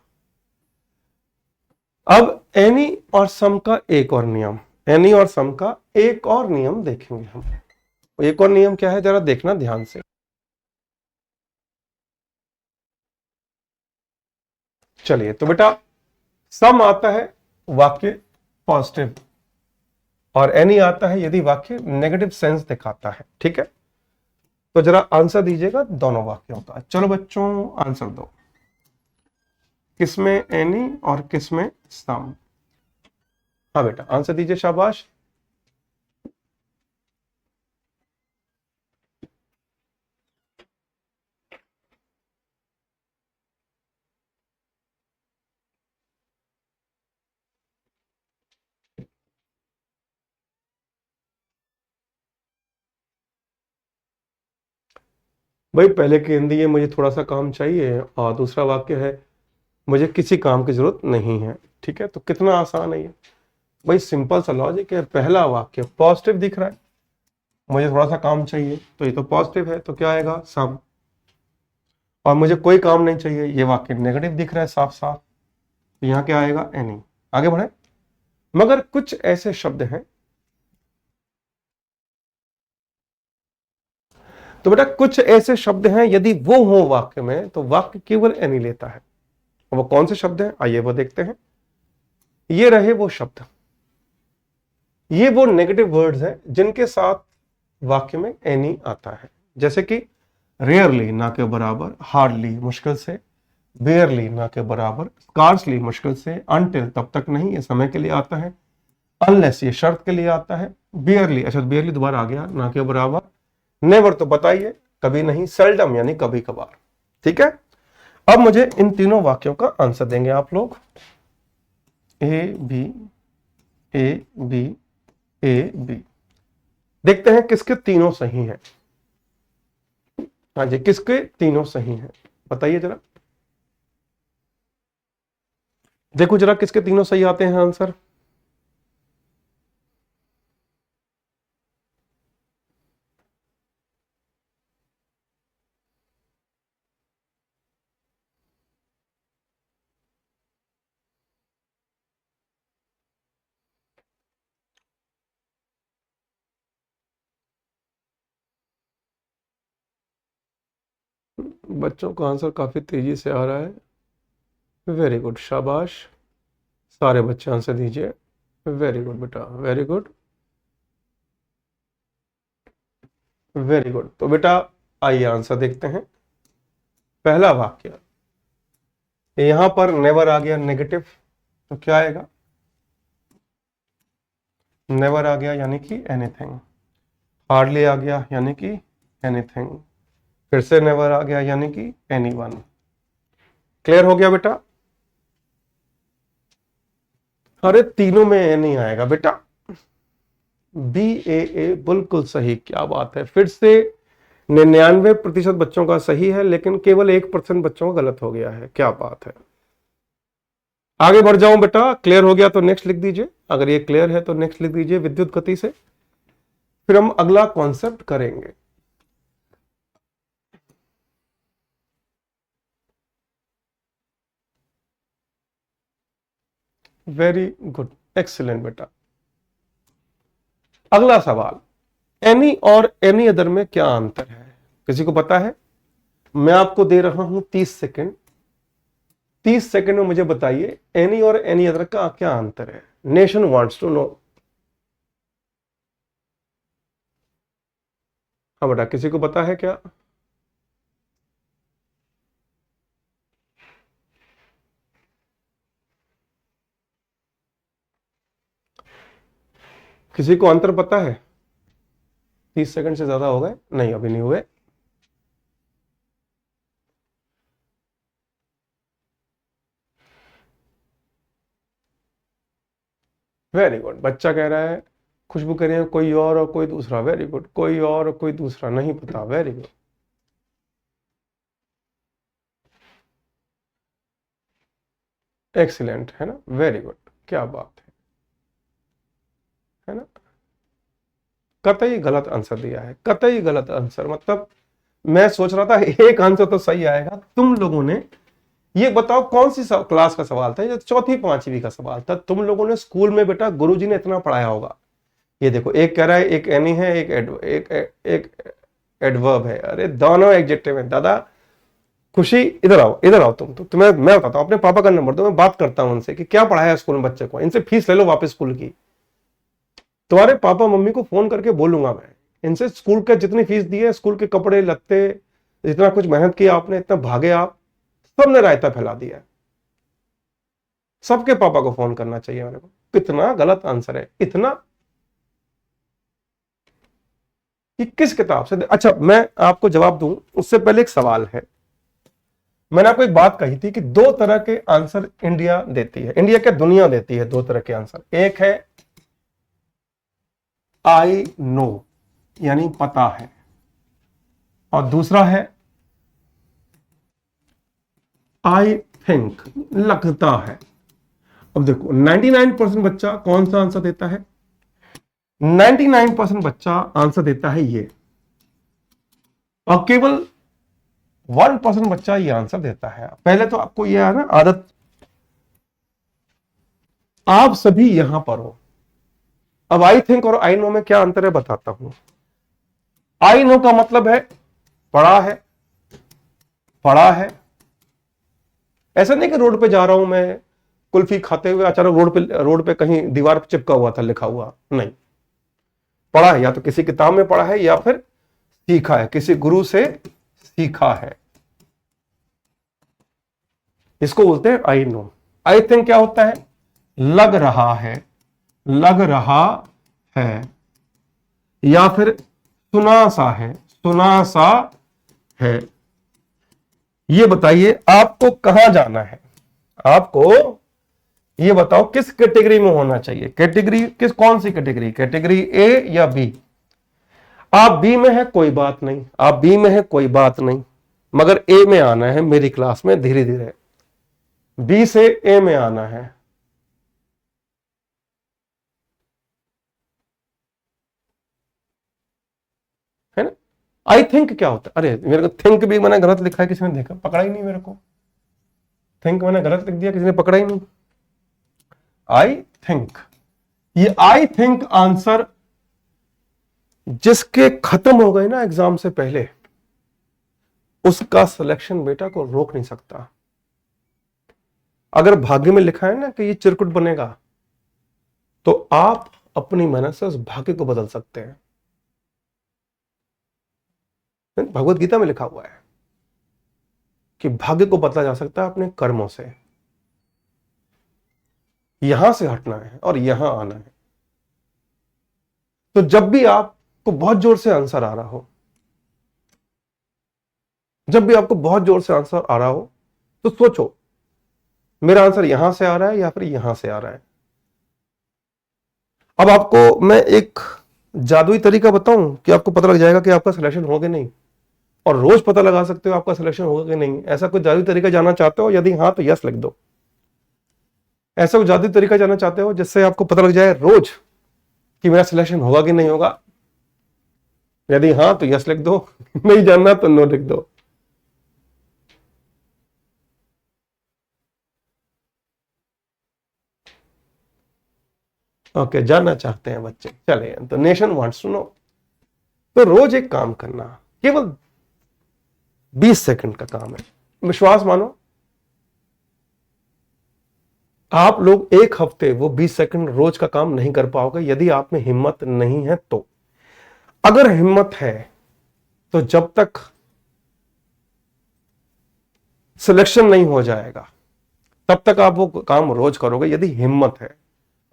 अब एनी और सम का एक और नियम, एनी और सम का एक और नियम देखेंगे हम। एक और नियम क्या है, जरा देखना ध्यान से। चलिए, तो बेटा सम आता है वाक्य पॉजिटिव और एनी आता है यदि वाक्य नेगेटिव सेंस दिखाता है। ठीक है, तो जरा आंसर दीजिएगा दोनों वाक्यों का। चलो बच्चों, आंसर दो, किसमें एनी और किसमें सम? हाँ बेटा, आंसर दीजिए, शाबाश। भाई पहले की हिंदी है, मुझे थोड़ा सा काम चाहिए, और दूसरा वाक्य है मुझे किसी काम की जरूरत नहीं है। ठीक है, तो कितना आसान है ये। भाई सिंपल सा लॉजिक है, पहला वाक्य पॉजिटिव दिख रहा है, मुझे थोड़ा सा काम चाहिए, तो ये तो पॉजिटिव है, तो क्या आएगा, सम। और मुझे कोई काम नहीं चाहिए, ये वाक्य नेगेटिव दिख रहा है साफ साफ, तो यहां क्या आएगा, एनी। आगे बढ़े। मगर कुछ ऐसे शब्द हैं, तो बेटा कुछ ऐसे शब्द हैं यदि वो हो वाक्य में तो वाक्य केवल एनी लेता है। वो कौन से शब्द हैं, आइए वो देखते हैं। ये रहे वो शब्द, ये वो नेगेटिव वर्ड्स हैं जिनके साथ वाक्य में एनी आता है। जैसे कि रेयरली ना के बराबर, हार्डली मुश्किल से, बेयरली ना के बराबर, स्कार्सली मुश्किल से, अनटिल तब तक नहीं, ये समय के लिए आता है, अनलेस ये शर्त के लिए आता है, बियरली, अच्छा बियरली दोबारा आ गया, ना के बराबर, नेवर तो बताइए कभी नहीं, सेल्डम यानी कभी कभार। ठीक है, अब मुझे इन तीनों वाक्यों का आंसर देंगे आप लोग। A B, A B, A B. देखते हैं किसके तीनों सही हैं। हाँ जी, किसके तीनों सही हैं बताइए जरा, देखो जरा किसके तीनों सही आते हैं आंसर। बच्चों का आंसर काफी तेजी से आ रहा है, वेरी गुड, शाबाश। सारे बच्चे आंसर दीजिए, वेरी गुड बेटा, वेरी गुड, वेरी गुड। तो बेटा आइए आंसर देखते हैं। पहला वाक्य, यहां पर नेवर आ गया नेगेटिव, तो क्या आएगा, नेवर आ गया यानी कि एनीथिंग, हार्डली आ गया यानी कि एनीथिंग, फिर से नेवर आ गया यानी कि एनीवन। क्लियर हो गया बेटा? अरे तीनों में ए नहीं आएगा बेटा, बी ए ए बिल्कुल सही, क्या बात है, फिर से 99% बच्चों का सही है, लेकिन केवल 1% बच्चों का गलत हो गया है, क्या बात है। आगे बढ़ जाऊं बेटा, क्लियर हो गया तो नेक्स्ट लिख दीजिए, अगर ये क्लियर है तो नेक्स्ट लिख दीजिए विद्युत गति से, फिर हम अगला कॉन्सेप्ट करेंगे। वेरी गुड, एक्सीलेंट बेटा। अगला सवाल, एनी और एनी अदर में क्या अंतर है, किसी को पता है? मैं आपको दे रहा हूं 30 सेकेंड, 30 सेकेंड में मुझे बताइए एनी और एनी अदर का क्या अंतर है। Nation wants to know. हाँ बेटा, किसी को पता है क्या? किसी को अंतर पता है? 30 सेकेंड से ज्यादा हो गए? नहीं, अभी नहीं हुए। वेरी गुड, बच्चा कह रहा है, खुशबू कह रही है कोई और कोई दूसरा, वेरी गुड, कोई और कोई दूसरा नहीं पता, वेरी गुड। एक्सीलेंट है ना, वेरी गुड, क्या बात है ना। कतई गलत आंसर दिया है, कतई गलत आंसर। मतलब मैं सोच रहा था एक आंसर तो सही आएगा। तुम लोगों ने ये बताओ कौन सी क्लास का सवाल था, ये चौथी पांचवी का सवाल था। तुम लोगों ने स्कूल में बेटा गुरुजी ने इतना पढ़ाया होगा। ये देखो, एक कह रहा है एक एनी है, एक एडवर्ब है। अरे दोनों एडजेक्टिव है दादा। खुशी इधर आओ, इधर आओ। तुम तो तुम्हें मैं बताता हूँ, अपने पापा का नंबर दो, मैं बात करता हूँ उनसे कि क्या पढ़ाया स्कूल में बच्चे को, इनसे फीस ले लो वापस स्कूल की। तुम्हारे पापा मम्मी को फोन करके बोलूंगा मैं, इनसे स्कूल का जितनी फीस दी है, स्कूल के कपड़े लत्ते, जितना कुछ मेहनत किया आपने, इतना भागे आप, सबने रायता फैला दिया है। सबके पापा को फोन करना चाहिए मेरे को। कितना गलत आंसर है, इतना। कि किस किताब से अच्छा मैं आपको जवाब दूं उससे पहले एक सवाल है। मैंने आपको एक बात कही थी कि दो तरह के आंसर इंडिया देती है, इंडिया क्या दुनिया देती है, दो तरह के आंसर। एक है आई नो, यानी पता है, और दूसरा है आई थिंक, लगता है। अब देखो 99% बच्चा कौन सा आंसर देता है? 99% बच्चा आंसर देता है ये, और केवल 1% बच्चा ये आंसर देता है। पहले तो आपको ये है ना आदत, आप सभी यहां पर हो। अब आई थिंक और आई नो में क्या अंतर है बताता हूं। आई नो का मतलब है पढ़ा है, पढ़ा है। ऐसा नहीं कि रोड पे जा रहा हूं मैं कुल्फी खाते हुए, अचानक रोड पे कहीं दीवार पे चिपका हुआ था लिखा हुआ, नहीं। पढ़ा है, या तो किसी किताब में पढ़ा है या फिर सीखा है, किसी गुरु से सीखा है। इसको बोलते हैं आई नो। आई थिंक क्या होता है? लग रहा है, लग रहा है, या फिर सुना सा है, सुना सा है। ये बताइए आपको कहां जाना है? आपको ये बताओ किस कैटेगरी में होना चाहिए? कैटेगरी किस, कौन सी कैटेगरी? कैटेगरी ए या बी? आप बी में है कोई बात नहीं, आप बी में है कोई बात नहीं, मगर ए में आना है मेरी क्लास में धीरे धीरे। बी से ए में आना है। है ना? आई थिंक क्या होता है? अरे मेरे को थिंक भी मैंने गलत लिखा है, किसी ने देखा, पकड़ा ही नहीं मेरे को। थिंक मैंने गलत लिख दिया, किसी ने पकड़ा ही नहीं। आई थिंक, ये आई थिंक आंसर जिसके खत्म हो गए ना एग्जाम से पहले, उसका सिलेक्शन बेटा को रोक नहीं सकता। अगर भाग्य में लिखा है ना कि ये चिरकुट बनेगा, तो आप अपनी मेहनत से उस भाग्य को बदल सकते हैं। भगवत गीता में लिखा हुआ है कि भाग्य को बदला जा सकता है अपने कर्मों से। यहां से हटना है और यहां आना है। तो जब भी आपको बहुत जोर से आंसर आ रहा हो, जब भी आपको बहुत जोर से आंसर आ रहा हो, तो सोचो मेरा आंसर यहां से आ रहा है या फिर यहां से आ रहा है। अब आपको मैं एक जादुई तरीका बताऊं कि आपको पता लग जाएगा कि आपका सिलेक्शन होगा कि नहीं, और रोज पता लगा सकते हो आपका सिलेक्शन होगा कि नहीं। ऐसा कोई जादुई तरीका जानना चाहते हो? यदि हाँ तो यस लिख दो। ऐसा कोई जादुई तरीका जानना चाहते हो जिससे आपको पता लग जाए रोज कि मेरा सिलेक्शन होगा कि नहीं होगा? यदि हाँ तो यस लिख दो, नहीं जानना तो नो लिख दो। ओके, जानना चाहते हैं बच्चे, चले तो नेशन वांट्स टू नो। तो रोज एक काम करना, केवल 20 सेकंड का काम है। विश्वास मानो आप लोग एक हफ्ते वो 20 सेकंड रोज का काम नहीं कर पाओगे यदि आप में हिम्मत नहीं है तो। अगर हिम्मत है तो जब तक सिलेक्शन नहीं हो जाएगा तब तक आप वो काम रोज करोगे, यदि हिम्मत है।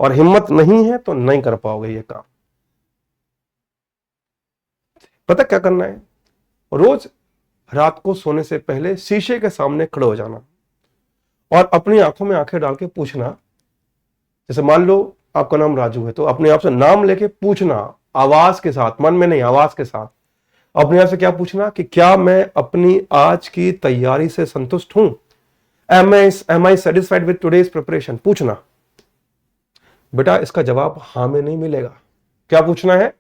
और हिम्मत नहीं है तो नहीं कर पाओगे ये काम। पता क्या करना है? रोज रात को सोने से पहले शीशे के सामने खड़े हो जाना और अपनी आंखों में आंखें डाल के पूछना। जैसे मान लो आपका नाम राजू है, तो अपने आप से नाम लेके पूछना, आवाज के साथ, मन में नहीं, आवाज के साथ अपने आप से क्या पूछना कि क्या मैं अपनी आज की तैयारी से संतुष्ट हूं? Am I satisfied with today's preparation? पूछना। बेटा इसका जवाब हाँ में नहीं मिलेगा। क्या पूछना है?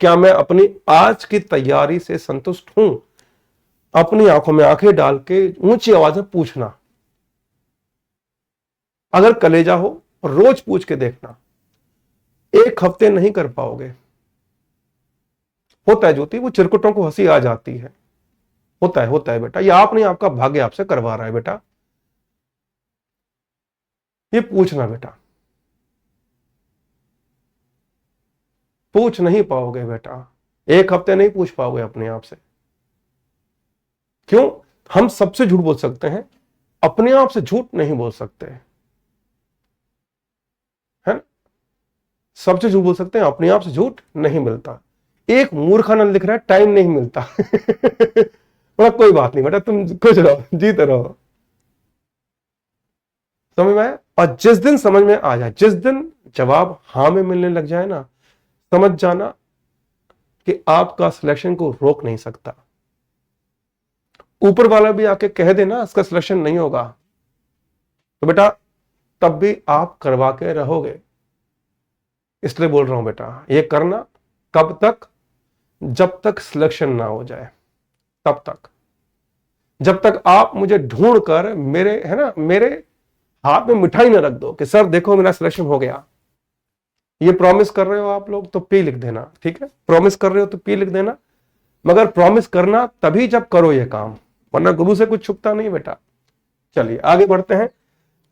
क्या मैं अपनी आज की तैयारी से संतुष्ट हूं? अपनी आंखों में आंखें डाल के ऊंची आवाज में पूछना। अगर कलेजा हो, रोज पूछ के देखना। एक हफ्ते नहीं कर पाओगे। होता है ज्योति, वो चिरकुटों को हंसी आ जाती है। होता है बेटा, ये आप नहीं, आपका भाग्य आपसे करवा रहा है बेटा। ये पूछना बेटा, पूछ नहीं पाओगे बेटा। एक हफ्ते नहीं पूछ पाओगे अपने आप से। क्यों? हम सबसे झूठ बोल सकते हैं, अपने आप से झूठ नहीं बोल सकते है ना? सबसे झूठ बोल सकते हैं, अपने आप से झूठ नहीं मिलता। एक मूर्खानंद लिख रहा है टाइम नहीं मिलता। बोला कोई बात नहीं बेटा, तुम खुश रहो, जीते रहो। समझ में आया? और जिस दिन समझ में आ जाए, जिस दिन जवाब हां में मिलने लग जाए ना, समझ जाना कि आपका सिलेक्शन को रोक नहीं सकता। ऊपर वाला भी आके कह देना इसका सिलेक्शन नहीं होगा, तो बेटा तब भी आप करवा के रहोगे। इसलिए बोल रहा हूं बेटा, ये करना कब तक? जब तक सिलेक्शन ना हो जाए, तब तक। जब तक आप मुझे ढूंढ कर मेरे, है ना, मेरे हाथ में मिठाई ना रख दो कि सर देखो मेरा सिलेक्शन हो गया। ये प्रॉमिस कर रहे हो आप लोग तो पी लिख देना, ठीक है? प्रॉमिस कर रहे हो तो पी लिख देना, मगर प्रॉमिस करना तभी जब करो ये काम, वरना गुरु से कुछ छुपता नहीं बेटा। चलिए आगे बढ़ते हैं।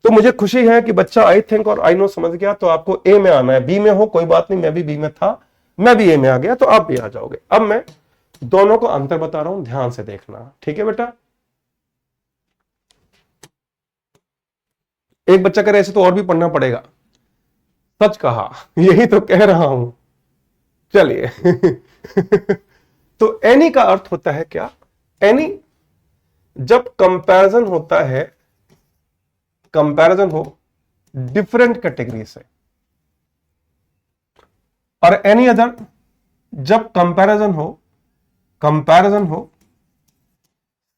तो मुझे खुशी है कि बच्चा आई थिंक और आई नो समझ गया। तो आपको ए में आना है, बी में हो कोई बात नहीं, मैं भी बी में था, मैं भी ए में आ गया तो आप भी आ जाओगे। अब मैं दोनों को अंतर बता रहा हूं, ध्यान से देखना, ठीक है बेटा? एक बच्चा कह रहे ऐसे तो और भी पढ़ना पड़ेगा। सच कहा, यही तो कह रहा हूं। चलिए। तो एनी का अर्थ होता है क्या? एनी जब कंपैरिजन होता है, कंपैरिजन हो डिफरेंट कैटेगरी से, और एनी अदर जब कंपैरिजन हो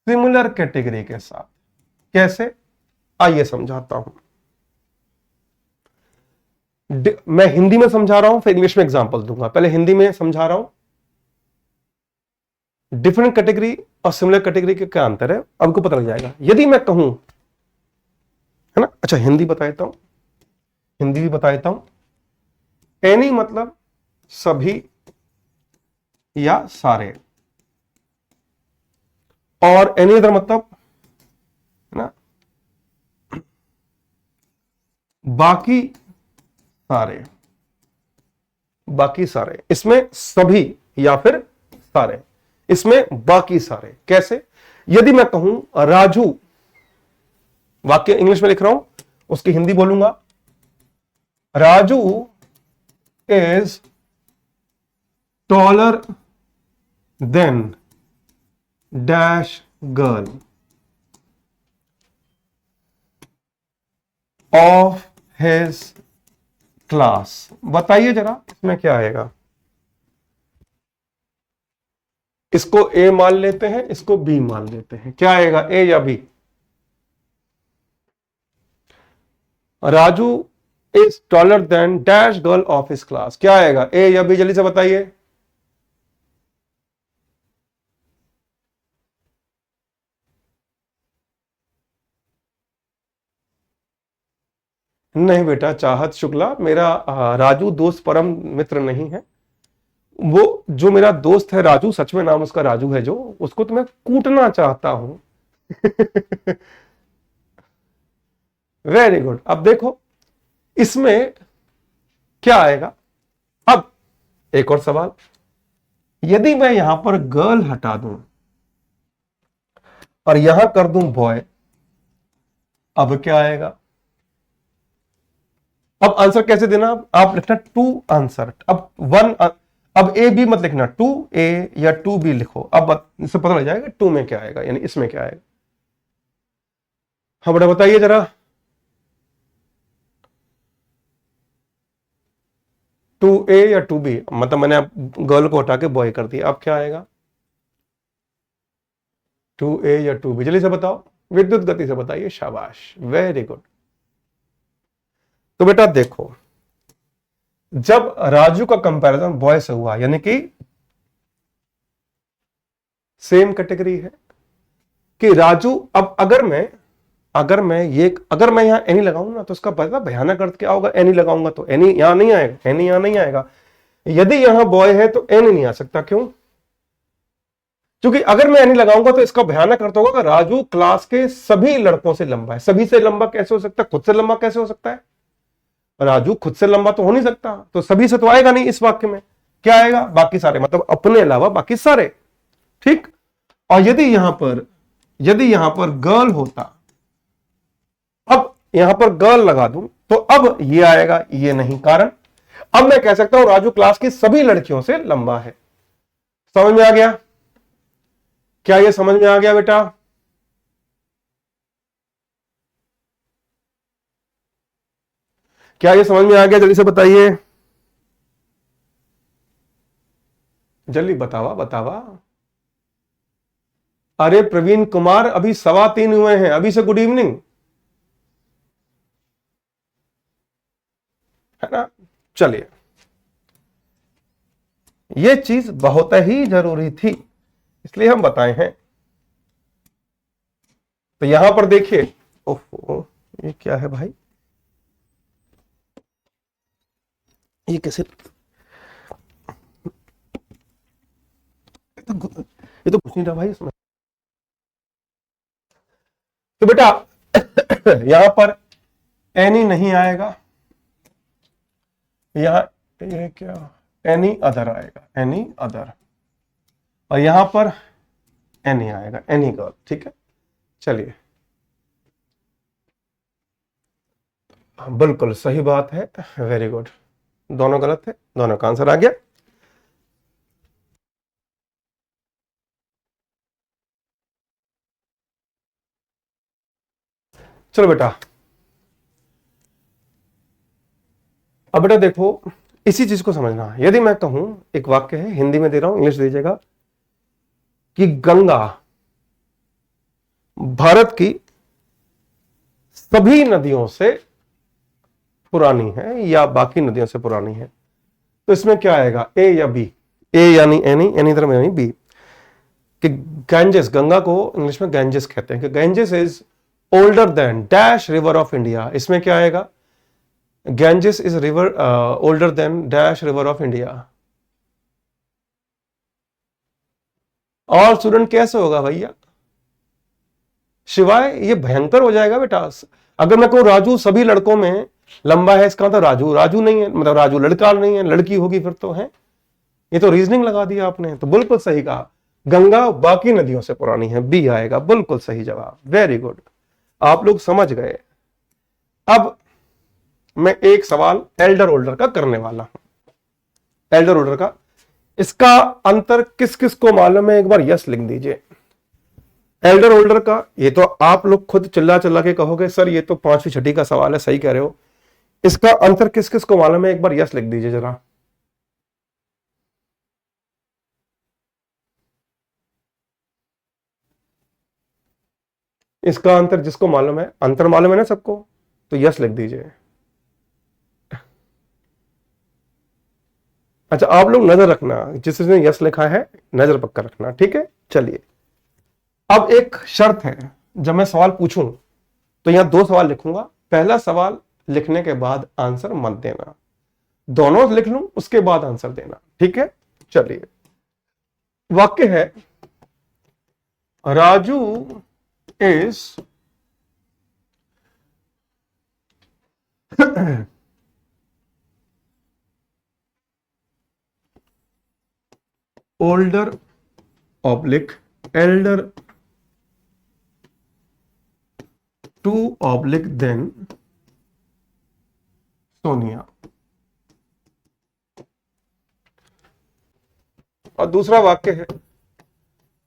सिमिलर कैटेगरी के साथ। कैसे? आइए समझाता हूं। मैं हिंदी में समझा रहा हूं, फिर इंग्लिश में एग्जांपल दूंगा। पहले हिंदी में समझा रहा हूं। डिफरेंट कैटेगरी और सिमिलर कैटेगरी के क्या अंतर है आपको पता लग जाएगा। यदि मैं कहूं, है ना, अच्छा हिंदी बता देता हूं, हिंदी भी बता देता हूं। एनी मतलब सभी या सारे, और एनी अदर मतलब, है ना, बाकी सारे। बाकी सारे, इसमें सभी या फिर सारे, इसमें बाकी सारे। कैसे? यदि मैं कहूं राजू, वाक्य इंग्लिश में लिख रहा हूं, उसकी हिंदी बोलूंगा। Raju is taller than dash girl of his class. बताइए जरा इसमें क्या आएगा? इसको ए मान लेते हैं, इसको बी मान लेते हैं, क्या आएगा, ए या B? Raju is taller than dash girl of his class, क्या आएगा, ए या बी? जल्दी से बताइए। नहीं बेटा चाहत शुक्ला, मेरा राजू दोस्त परम मित्र नहीं है। वो जो मेरा दोस्त है राजू, सच में नाम उसका राजू है, जो उसको तो मैं कूटना चाहता हूं। Very good. अब देखो इसमें क्या आएगा। अब एक और सवाल, यदि मैं यहां पर गर्ल हटा दूं और यहां कर दूं बॉय, अब क्या आएगा? अब आंसर कैसे देना? आप लिखना टू आंसर। अब वन, अब ए बी मत लिखना, टू ए या टू बी लिखो। अब इससे पता लग जाएगा टू में क्या आएगा, यानी इसमें क्या आएगा। हाँ बेटा बताइए जरा। टू ए या टू बी, मतलब मैंने गर्ल को हटा के बॉय कर दिया, अब क्या आएगा? टू ए या टू बी, जल्दी से बताओ, विद्युत गति से बताइए। शाबाश, वेरी गुड। तो बेटा देखो, जब राजू का कंपैरिजन बॉय से हुआ, यानी कि सेम कैटेगरी है कि राजू, अब अगर मैं यहां एनी लगाऊंगा ना तो उसका पता भयानक अर्थ क्या होगा। एनी लगाऊंगा तो एनी यहां नहीं आएगा, एनी यहां नहीं आएगा। यदि यहां बॉय है तो एनी नहीं आ सकता। क्यों? क्योंकि अगर मैं एनी लगाऊंगा तो इसका भयानक अर्थ होगा कि राजू क्लास के सभी लड़कों से लंबा है। सभी से लंबा कैसे हो सकता है? खुद से लंबा कैसे हो सकता है? राजू खुद से लंबा तो हो नहीं सकता, तो सभी से तो आएगा नहीं। इस वाक्य में क्या आएगा? बाकी सारे, मतलब अपने अलावा बाकी सारे। ठीक। और यदि यहां पर गर्ल होता, अब यहां पर गर्ल लगा दूं तो अब ये आएगा, ये नहीं। कारण अब मैं कह सकता हूं राजू क्लास की सभी लड़कियों से लंबा है। समझ में आ गया? क्या ये समझ में आ गया बेटा? क्या ये समझ में आ गया? जल्दी से बताइए, जल्दी बतावा बतावा। अरे प्रवीण कुमार, अभी 3:15 हुए हैं, अभी से गुड इवनिंग है ना। चलिए, ये चीज बहुत ही जरूरी थी इसलिए हम बताए हैं। तो यहां पर देखिए, ओहो ये क्या है भाई, ये कैसे, ये तो कुछ नहीं था भाई इसमें। तो बेटा यहां पर एनी नहीं आएगा, यहां ये क्या, एनी अदर आएगा, एनी अदर। और यहां पर एनी आएगा, एनी गर्ल। ठीक है, चलिए, बिल्कुल सही बात है, वेरी गुड। दोनों गलत है, दोनों का आंसर आ गया। चलो बेटा, अब बेटा देखो, इसी चीज को समझना। यदि मैं कहूं, एक वाक्य है, हिंदी में दे रहा हूं, इंग्लिश दीजिएगा, कि गंगा भारत की सभी नदियों से पुरानी है या बाकी नदियों से पुरानी है, तो इसमें क्या आएगा? ए या बी? ए यानी एनी, एनी तरह में यानी बी। कि गैंजेस, गंगा को इंग्लिश में गैंजेस कहते हैं, कि Ganges is older than dash river of India. इसमें क्या आएगा? Ganges is river older than dash river of India. और स्टूडेंट कैसे होगा भैया? शिवाय ये भयंकर हो जाएगा बेटा। अगर मैं कहूं राजू सभी लड़कों में लंबा है, इसका मतलब राजू राजू नहीं है, मतलब राजू लड़का नहीं है, लड़की होगी फिर तो है। ये तो रीजनिंग लगा दिया आपने, तो बिल्कुल सही कहा, गंगा बाकी नदियों से पुरानी है, बी आएगा, बिल्कुल सही जवाब, वेरी गुड, आप लोग समझ गए। अब मैं एक सवाल एल्डर ओल्डर का करने वाला हूं। एल्डर ओल्डर का, इसका अंतर किस किस को मालूम है? एक बार यस लिख दीजिए। एल्डर ओल्डर का, ये तो आप लोग खुद चिल्ला चिल्ला के कहोगे सर ये तो 5वीं छठी का सवाल है, सही कह रहे हो। इसका अंतर किस किस को मालूम है? एक बार यस लिख दीजिए जरा। इसका अंतर जिसको मालूम है, अंतर मालूम है ना सबको, तो यस लिख दीजिए। अच्छा, आप लोग नजर रखना, जिसने यस लिखा है नजर पक्का रखना, ठीक है। चलिए, अब एक शर्त है, जब मैं सवाल पूछूं तो यहां 2 सवाल लिखूंगा। पहला सवाल लिखने के बाद आंसर मत देना, दोनों लिख लूं उसके बाद आंसर देना, ठीक है। चलिए, वाक्य है, Raju is older oblique elder to oblique than Sonia. और दूसरा वाक्य है,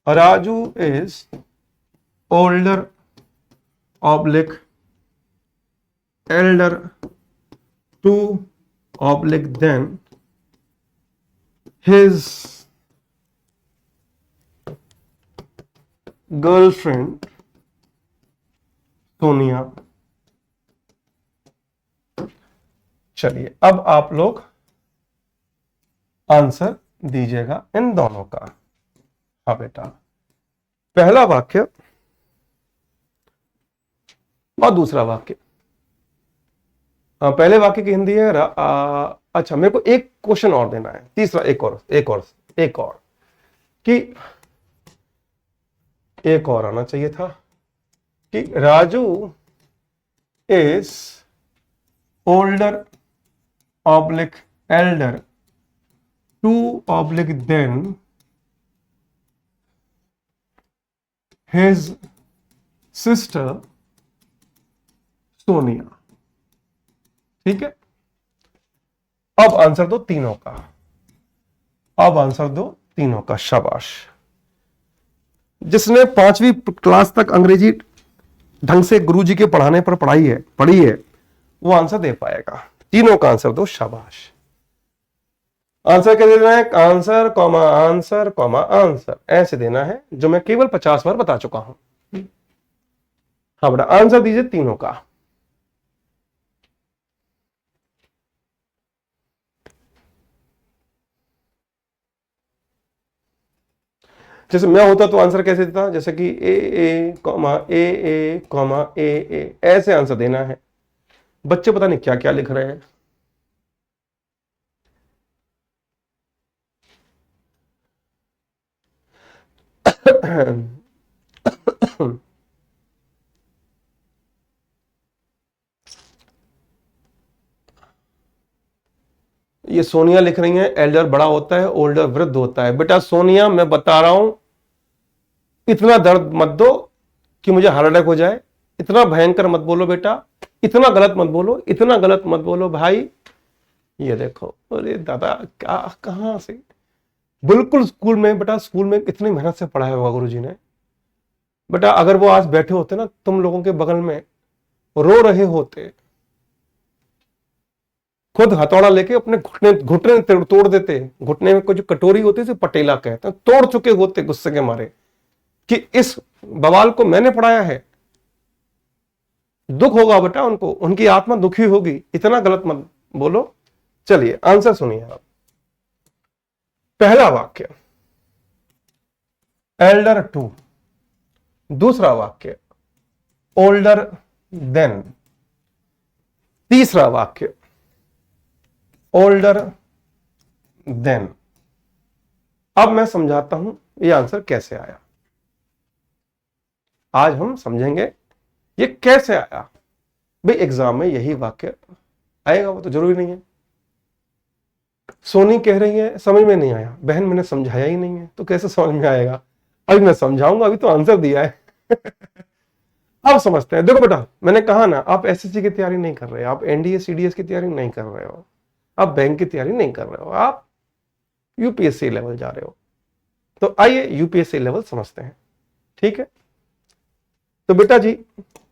Raju is older oblique elder to oblique than his girlfriend Sonia. चलिए, अब आप लोग आंसर दीजिएगा इन दोनों का। हाँ बेटा, पहला वाक्य और दूसरा वाक्य। पहले वाक्य की हिंदी है अच्छा, मेरे को एक क्वेश्चन और देना है, तीसरा एक और कि एक और आना चाहिए था कि Raju is older oblique elder to oblique than his sister Sonia. ठीक है, अब आंसर दो तीनों का, अब आंसर दो तीनों का। शाबाश। जिसने 5वीं क्लास तक अंग्रेजी ढंग से गुरुजी के पढ़ाने पर पढ़ी है वो आंसर दे पाएगा। तीनों का आंसर दो। शाबाश। आंसर क्या देना है? Answer comma answer comma answer, ऐसे देना है, जो मैं केवल 50 बार बता चुका हूं। हाँ बेटा, आंसर दीजिए तीनों का। जैसे मैं होता तो आंसर कैसे देता? जैसे कि ए कॉमा ए कॉमा ए, ऐसे आंसर देना है। बच्चे पता नहीं क्या क्या लिख रहे हैं। ये सोनिया लिख रही है, एल्डर बड़ा होता है, ओल्डर वृद्ध होता है। बेटा सोनिया, मैं बता रहा हूं, इतना दर्द मत दो कि मुझे हार्ट अटैक हो जाए। इतना भयंकर मत बोलो बेटा, इतना गलत मत बोलो, इतना गलत मत बोलो भाई। ये देखो, अरे दादा क्या, कहां से? बिल्कुल स्कूल में बेटा, स्कूल में इतनी मेहनत से पढ़ाया होगा गुरुजी ने। बेटा अगर वो आज बैठे होते ना तुम लोगों के बगल में, रो रहे होते, खुद हथौड़ा लेके अपने घुटने घुटने तोड़ देते। घुटने में कोई जो कटोरी होती थी, पटेला कहते हैं, तोड़ चुके होते गुस्से के मारे कि इस बवाल को मैंने पढ़ाया है। दुख होगा बेटा उनको, उनकी आत्मा दुखी होगी। इतना गलत मत बोलो। चलिए आंसर सुनिए आप। पहला वाक्य एल्डर टू, दूसरा वाक्य ओल्डर देन, तीसरा वाक्य ओल्डर देन। अब मैं समझाता हूं ये आंसर कैसे आया। आज हम समझेंगे ये कैसे आया। भाई एग्जाम में यही वाक्य आएगा वो तो जरूरी नहीं है। सोनी कह रही है समझ में नहीं आया। बहन मैंने समझाया ही नहीं है तो कैसे समझ में आएगा? अभी मैं समझाऊंगा, अभी तो आंसर दिया है। अब समझते हैं। देखो बेटा, मैंने कहा ना, आप एसएससी की तैयारी नहीं कर रहे, आप एनडीए सीडीएस की तैयारी नहीं कर रहे हो, आप बैंक की तैयारी नहीं कर रहे हो, आप यूपीएससी लेवल जा रहे हो। तो आइए यूपीएससी लेवल समझते हैं। ठीक है, तो बेटा जी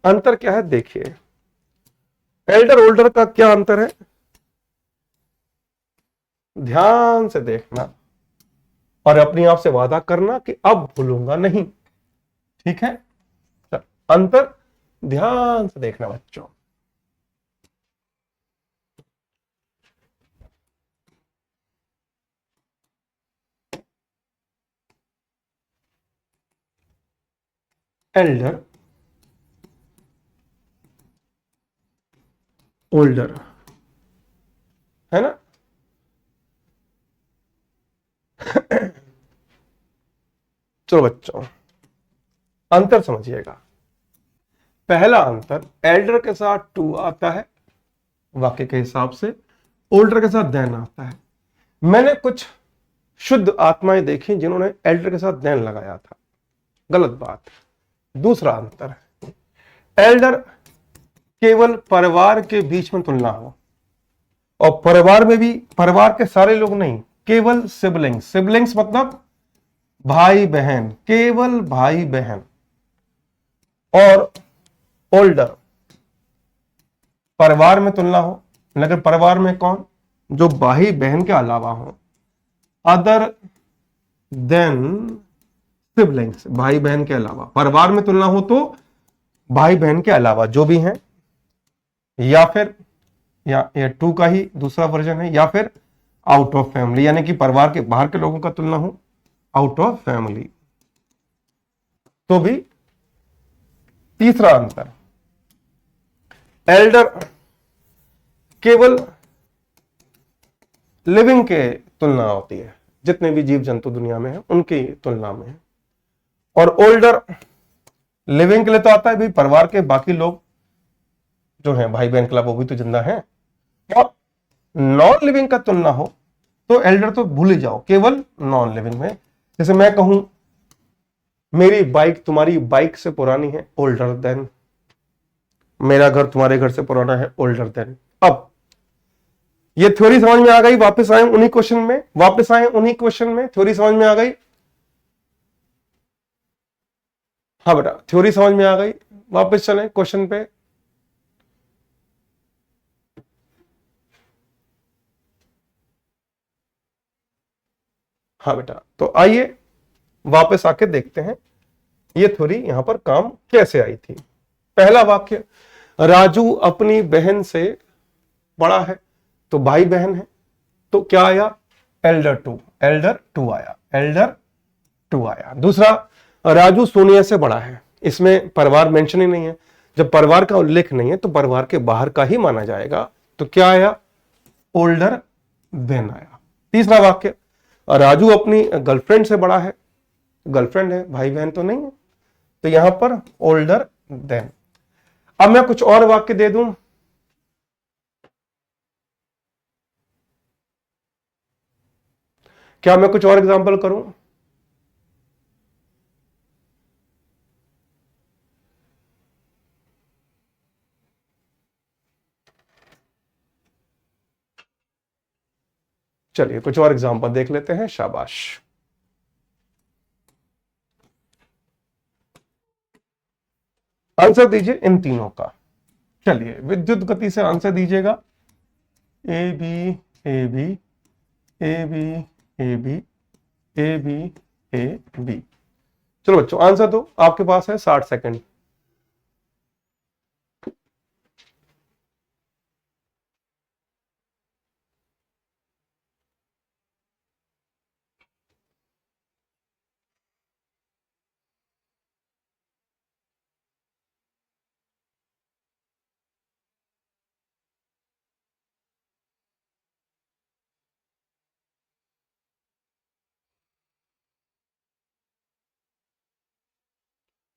अंतर क्या है देखिए। एल्डर ओल्डर का क्या अंतर है, ध्यान से देखना और अपने आप से वादा करना कि अब भूलूंगा नहीं। ठीक है, अंतर ध्यान से देखना बच्चों। एल्डर ओल्डर है ना। चलो बच्चों अंतर समझिएगा। पहला अंतर, एल्डर के साथ टू आता है वाक्य के हिसाब से, ओल्डर के साथ देन आता है। मैंने कुछ शुद्ध आत्माएं देखी जिन्होंने एल्डर के साथ देन लगाया था, गलत बात। दूसरा अंतर, एल्डर केवल परिवार के बीच में तुलना हो, और परिवार में भी परिवार के सारे लोग नहीं, केवल सिबलिंग्स। सिबलिंग्स मतलब भाई बहन, केवल भाई बहन। और ओल्डर परिवार में तुलना हो, लेकिन परिवार में कौन? जो भाई बहन के अलावा हो, अदर देन सिबलिंग्स, भाई बहन के अलावा। परिवार में तुलना हो तो भाई बहन के अलावा जो भी हैं, या फिर या टू का ही दूसरा वर्जन है, या फिर आउट ऑफ फैमिली, यानी कि परिवार के बाहर के लोगों का तुलना हो, आउट ऑफ फैमिली। तो भी तीसरा अंतर, एल्डर केवल लिविंग के तुलना होती है, जितने भी जीव जंतु दुनिया में हैं उनकी तुलना में है। और ओल्डर लिविंग के लिए तो आता है भाई, परिवार के बाकी लोग जो हैं भाई बहन क्लब वो भी तो जिंदा हैं। और नॉन लिविंग का तुलना हो तो एल्डर तो भूल ही जाओ, केवल नॉन लिविंग में। जैसे मैं कहूं मेरी बाइक तुम्हारी बाइक से पुरानी है, ओल्डर देन। मेरा घर तुम्हारे घर से पुराना है, ओल्डर देन। अब ये थ्योरी समझ में आ गई, वापस आए उन्हीं क्वेश्चन में थ्योरी समझ में आ गई। हाँ बेटा, थ्योरी समझ में आ गई, वापस चलें क्वेश्चन पे। हाँ बेटा, तो आइए वापस आके देखते हैं ये थ्योरी यहां पर काम कैसे आई थी। पहला वाक्य, राजू अपनी बहन से बड़ा है, तो भाई बहन है, तो क्या आया, एल्डर टू आया। दूसरा, राजू सोनिया से बड़ा है, इसमें परिवार मेंशन ही नहीं है। जब परिवार का उल्लेख नहीं है तो परिवार के बाहर का ही माना जाएगा, तो क्या आया, ओल्डर देन आया। तीसरा वाक्य, राजू अपनी गर्लफ्रेंड से बड़ा है, गर्लफ्रेंड है, भाई बहन तो नहीं है, तो यहां पर ओल्डर देन। अब मैं कुछ और वाक्य दे दूं, क्या मैं कुछ और एग्जांपल करूं? चलिए कुछ और एग्जांपल देख लेते हैं, शाबाश। आंसर दीजिए इन तीनों का। चलिए विद्युत गति से आंसर दीजिएगा, A B A B A B A B A B A B. चलो बच्चों आंसर दो, आपके पास है 60 सेकंड।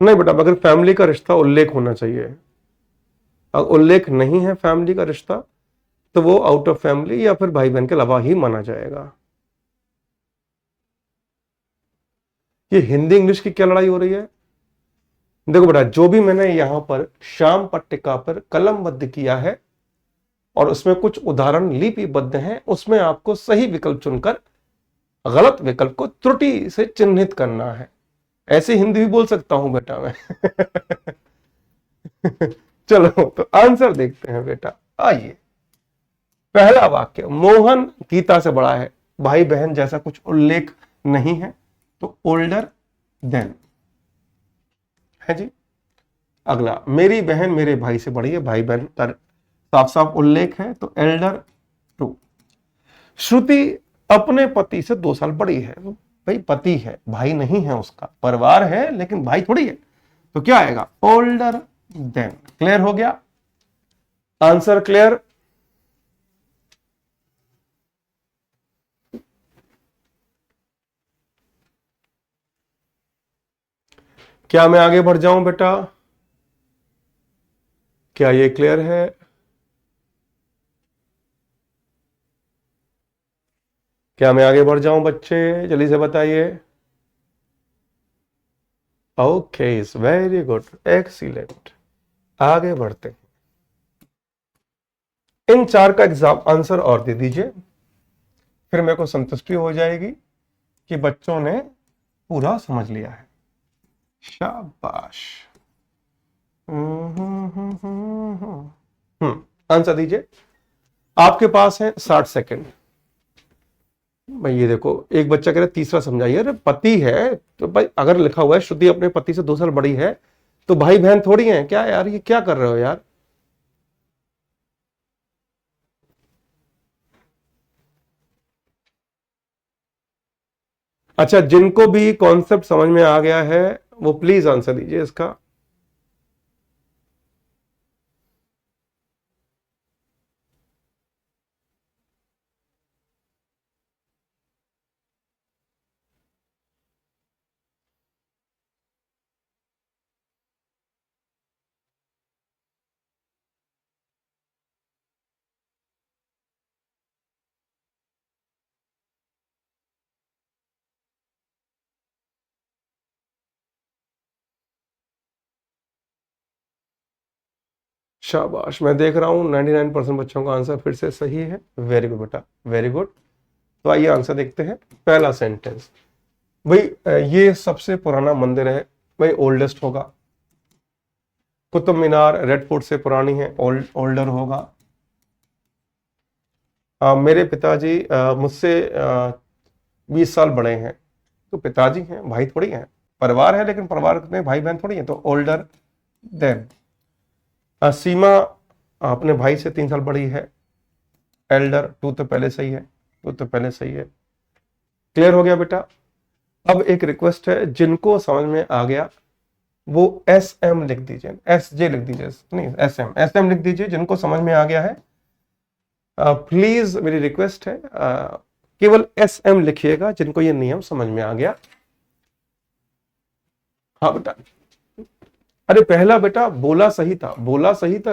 नहीं बेटा, मगर फैमिली का रिश्ता उल्लेख होना चाहिए। अगर उल्लेख नहीं है फैमिली का रिश्ता तो वो आउट ऑफ फैमिली या फिर भाई बहन के अलावा ही माना जाएगा। ये हिंदी इंग्लिश की क्या लड़ाई हो रही है? देखो बेटा, जो भी मैंने यहां पर श्याम पट्टिका पर कलमबद्ध किया है और उसमें कुछ उदाहरण लिपिबद्ध हैं, उसमें आपको सही विकल्प चुनकर गलत विकल्प को त्रुटि से चिन्हित करना है। ऐसे हिंदी भी बोल सकता हूं बेटा मैं। चलो तो आंसर देखते हैं बेटा, आइए। पहला वाक्य, मोहन गीता से बड़ा है, भाई बहन जैसा कुछ उल्लेख नहीं है, तो ओल्डर देन है जी। अगला, मेरी बहन मेरे भाई से बड़ी है, भाई बहन का साफ साफ उल्लेख है, तो एल्डर टू। श्रुति अपने पति से 2 साल बड़ी है, तो भाई पति है, भाई नहीं है, उसका परिवार है लेकिन भाई थोड़ी है, तो क्या आएगा, ओल्डर देन। क्लियर हो गया? Answer clear? क्या मैं आगे बढ़ जाऊं बेटा? क्या ये क्लियर है? क्या मैं आगे बढ़ जाऊं बच्चे? जल्दी से बताइए। Okay, is very good, excellent. आगे बढ़ते हैं। इन 4 का एग्जाम आंसर और दे दीजिए, फिर मेरे को संतुष्टि हो जाएगी कि बच्चों ने पूरा समझ लिया है। शाबाश। आंसर दीजिए। आपके पास है 60 सेकंड। भाई ये देखो, एक बच्चा कह रहा है तीसरा समझाइए। अरे पति है तो भाई, अगर लिखा हुआ है श्रुति अपने पति से 2 साल बड़ी है, तो भाई बहन थोड़ी है क्या यार? ये क्या कर रहे हो यार? अच्छा, जिनको भी कॉन्सेप्ट समझ में आ गया है वो प्लीज आंसर दीजिए इसका। शाबाश, मैं देख रहा हूं 99% बच्चों का आंसर फिर से सही है। वेरी गुड बेटा, वेरी गुड। तो आइए आंसर देखते हैं। पहला सेंटेंस, भाई ये सबसे पुराना मंदिर है, भाई ओल्डेस्ट होगा। कुतुब मीनार रेड फोर्ट से पुरानी है, ओल्डर होगा। मेरे पिताजी मुझसे 20 साल बड़े हैं। तो पिताजी हैं, भाई थोड़ी हैं। परिवार है लेकिन परिवार में भाई बहन थोड़ी है, तो ओल्डर देन। सीमा अपने भाई से 3 साल बड़ी है, एल्डर। 2 तो पहले सही है, 2 तो पहले सही है। क्लियर हो गया बेटा। अब एक रिक्वेस्ट है, जिनको समझ में आ गया वो एस एम लिख दीजिए, एस जे लिख दीजिए, नहीं एस एम लिख दीजिए जिनको समझ में आ गया है। प्लीज मेरी रिक्वेस्ट है, केवल एस एम लिखिएगा जिनको ये नियम समझ में आ गया। हाँ बेटा, अरे पहला बेटा बोला सही था, बोला सही था,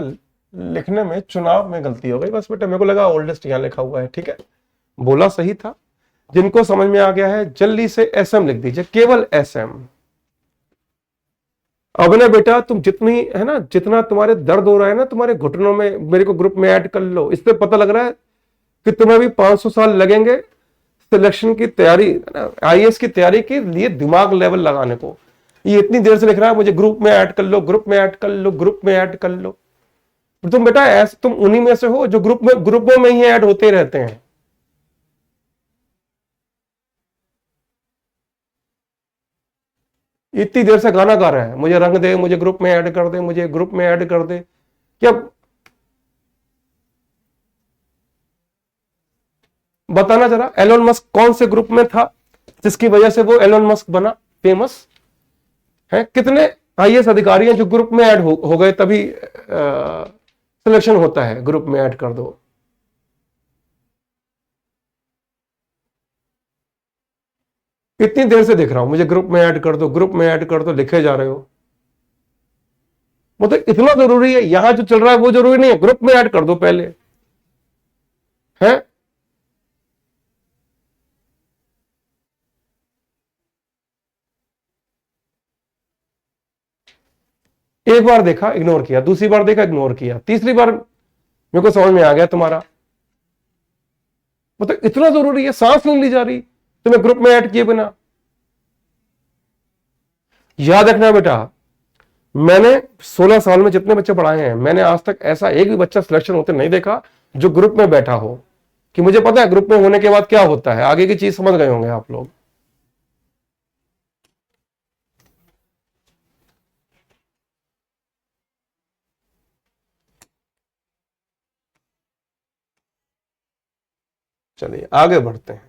लिखने में चुनाव में गलती हो गई बस बेटा। मेरे को लगा ओल्डेस्ट यहां लिखा हुआ है, ठीक है। बोला सही था। जिनको समझ में आ गया है जल्दी से एस एम लिख दीजिए, केवल एस एम। अब ना बेटा तुम जितनी है ना, जितना तुम्हारे दर्द हो रहा है ना तुम्हारे घुटनों में, मेरे को ग्रुप में ऐड कर लो। इससे पता लग रहा है कि तुम्हें भी 500 साल लगेंगे सिलेक्शन की तैयारी, आईएएस की तैयारी के लिए दिमाग लेवल लगाने को। ये इतनी देर से लिख रहा है मुझे ग्रुप में ऐड कर लो, ग्रुप में ऐड कर लो, ग्रुप में ऐड कर लो। तुम बेटा ऐसे तुम उन्हीं में से हो जो ग्रुपों में ही ऐड होते रहते हैं। इतनी देर से गाना गा रहा है, मुझे रंग दे, मुझे ग्रुप में ऐड कर दे, मुझे ग्रुप में ऐड कर दे। क्या बताना जरा, एलोन मस्क कौन से ग्रुप में था जिसकी वजह से वो एलोन मस्क बना फेमस है? कितने आईएएस अधिकारी हैं जो ग्रुप में ऐड हो गए, तभी सिलेक्शन होता है, ग्रुप में ऐड कर दो। इतनी देर से देख रहा हूं मुझे ग्रुप में ऐड कर दो, ग्रुप में ऐड कर दो, लिखे जा रहे हो। मतलब इतना जरूरी है? यहां जो चल रहा है वो जरूरी नहीं है, ग्रुप में ऐड कर दो पहले है। एक बार देखा इग्नोर किया, दूसरी बार देखा इग्नोर किया, तीसरी बार मेरे को समझ में आ गया तुम्हारा। मतलब इतना जरूरी है, सांस नहीं ली जा रही तुम्हें ग्रुप में ऐड किए बिना। याद रखना बेटा, मैंने 16 साल में जितने बच्चे पढ़ाए हैं, मैंने आज तक ऐसा एक भी बच्चा सिलेक्शन होते नहीं देखा जो ग्रुप में बैठा हो। कि मुझे पता है ग्रुप में होने के बाद क्या होता है, आगे की चीज समझ गए होंगे आप लोग। चलिए आगे बढ़ते हैं।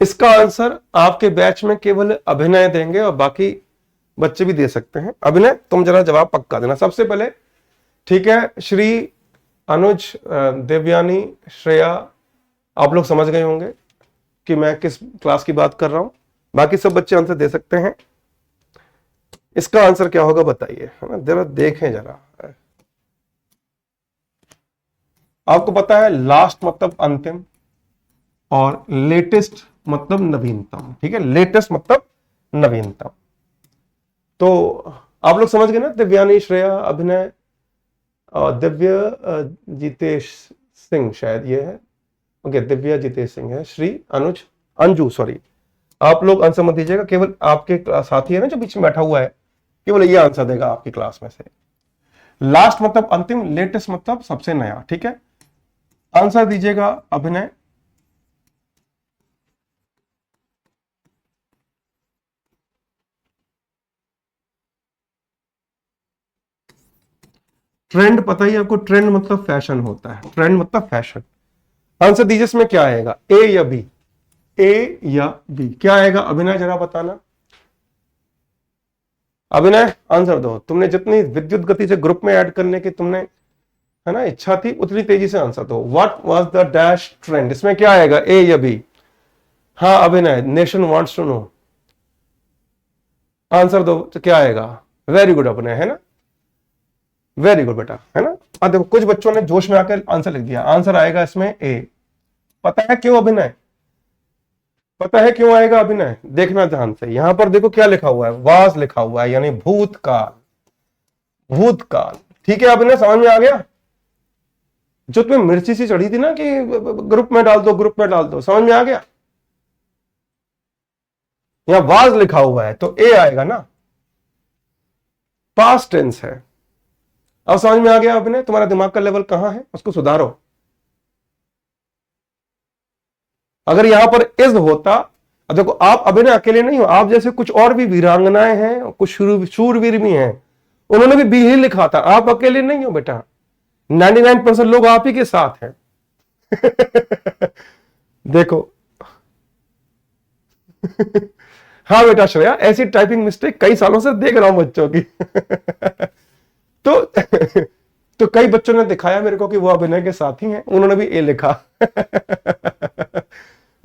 इसका आंसर आपके बैच में केवल अभिनय देंगे और बाकी बच्चे भी दे सकते हैं। अभिनय तुम जरा जवाब पक्का देना सबसे पहले, ठीक है। श्री, अनुज, देवयानी, श्रेया, आप लोग समझ गए होंगे कि मैं किस क्लास की बात कर रहा हूं। बाकी सब बच्चे आंसर दे सकते हैं। इसका आंसर क्या होगा बताइए, है ना, जरा देखें जरा। आपको पता है लास्ट मतलब अंतिम और लेटेस्ट मतलब नवीनतम, ठीक है। लेटेस्ट मतलब नवीनतम। तो आप लोग समझ गए ना, दिव्यानी, श्रेया, अभिनय और दिव्य, जितेश सिंह शायद ये है। ओके, दिव्या जितेश सिंह है। श्री, अनुज, अंजू, सॉरी। आप लोग आंसर मत दीजिएगा, केवल आपके साथी है ना जो बीच में बैठा हुआ है, केवल ये आंसर देगा आपकी क्लास में से। लास्ट मतलब अंतिम, लेटेस्ट मतलब सबसे नया, ठीक है। आंसर दीजिएगा अभिनय। ट्रेंड पता ही आपको, ट्रेंड मतलब फैशन होता है, ट्रेंड मतलब फैशन। आंसर दीजिए इसमें क्या आएगा, ए या बी? ए या बी? क्या आएगा अभिनय, जरा बताना। अभिनय आंसर दो। तुमने जितनी विद्युत गति से ग्रुप में ऐड करने की तुमने, है ना, इच्छा थी, उतनी तेजी से आंसर दो। What was the dash trend? इसमें क्या आएगा, ए या बी? हाँ Abhinay, nation wants to know. Answer दो, तो क्या आएगा? वेरी गुड अभिनय, है ना, वेरी गुड बेटा, है ना। अब देखो कुछ बच्चों ने जोश में आकर आंसर लिख दिया। आंसर आएगा इसमें ए। पता है क्यों अभिनय? पता है क्यों आएगा अभिनय? देखना ध्यान से, यहां पर देखो क्या लिखा हुआ है, वाज लिखा हुआ है, यानी भूतकाल। भूतकाल, ठीक है अभिनय, समझ में आ गया? जो तुम्हें मिर्ची सी चढ़ी थी ना कि ग्रुप में डाल दो, ग्रुप में डाल दो, समझ में आ गया? यहां वाज लिखा हुआ है तो ए आएगा ना, पास्ट टेंस है। अब समझ में आ गया अभिनय? तुम्हारा दिमाग का लेवल कहां है, उसको सुधारो। अगर यहां पर इज होता, अब देखो आप अभिनय अकेले नहीं हो, आप जैसे कुछ और भी वीरांगनाएं हैं, कुछ शूरवीर भी हैं, उन्होंने भी बी ही लिखा था। आप अकेले नहीं हो बेटा, 99% लोग आप ही के साथ हैं। देखो हाँ बेटा श्रेया, ऐसी टाइपिंग मिस्टेक कई सालों से देख रहा हूं बच्चों की। तो तो कई बच्चों ने दिखाया मेरे को कि वो अभिनय के साथी हैं, उन्होंने भी ए लिखा।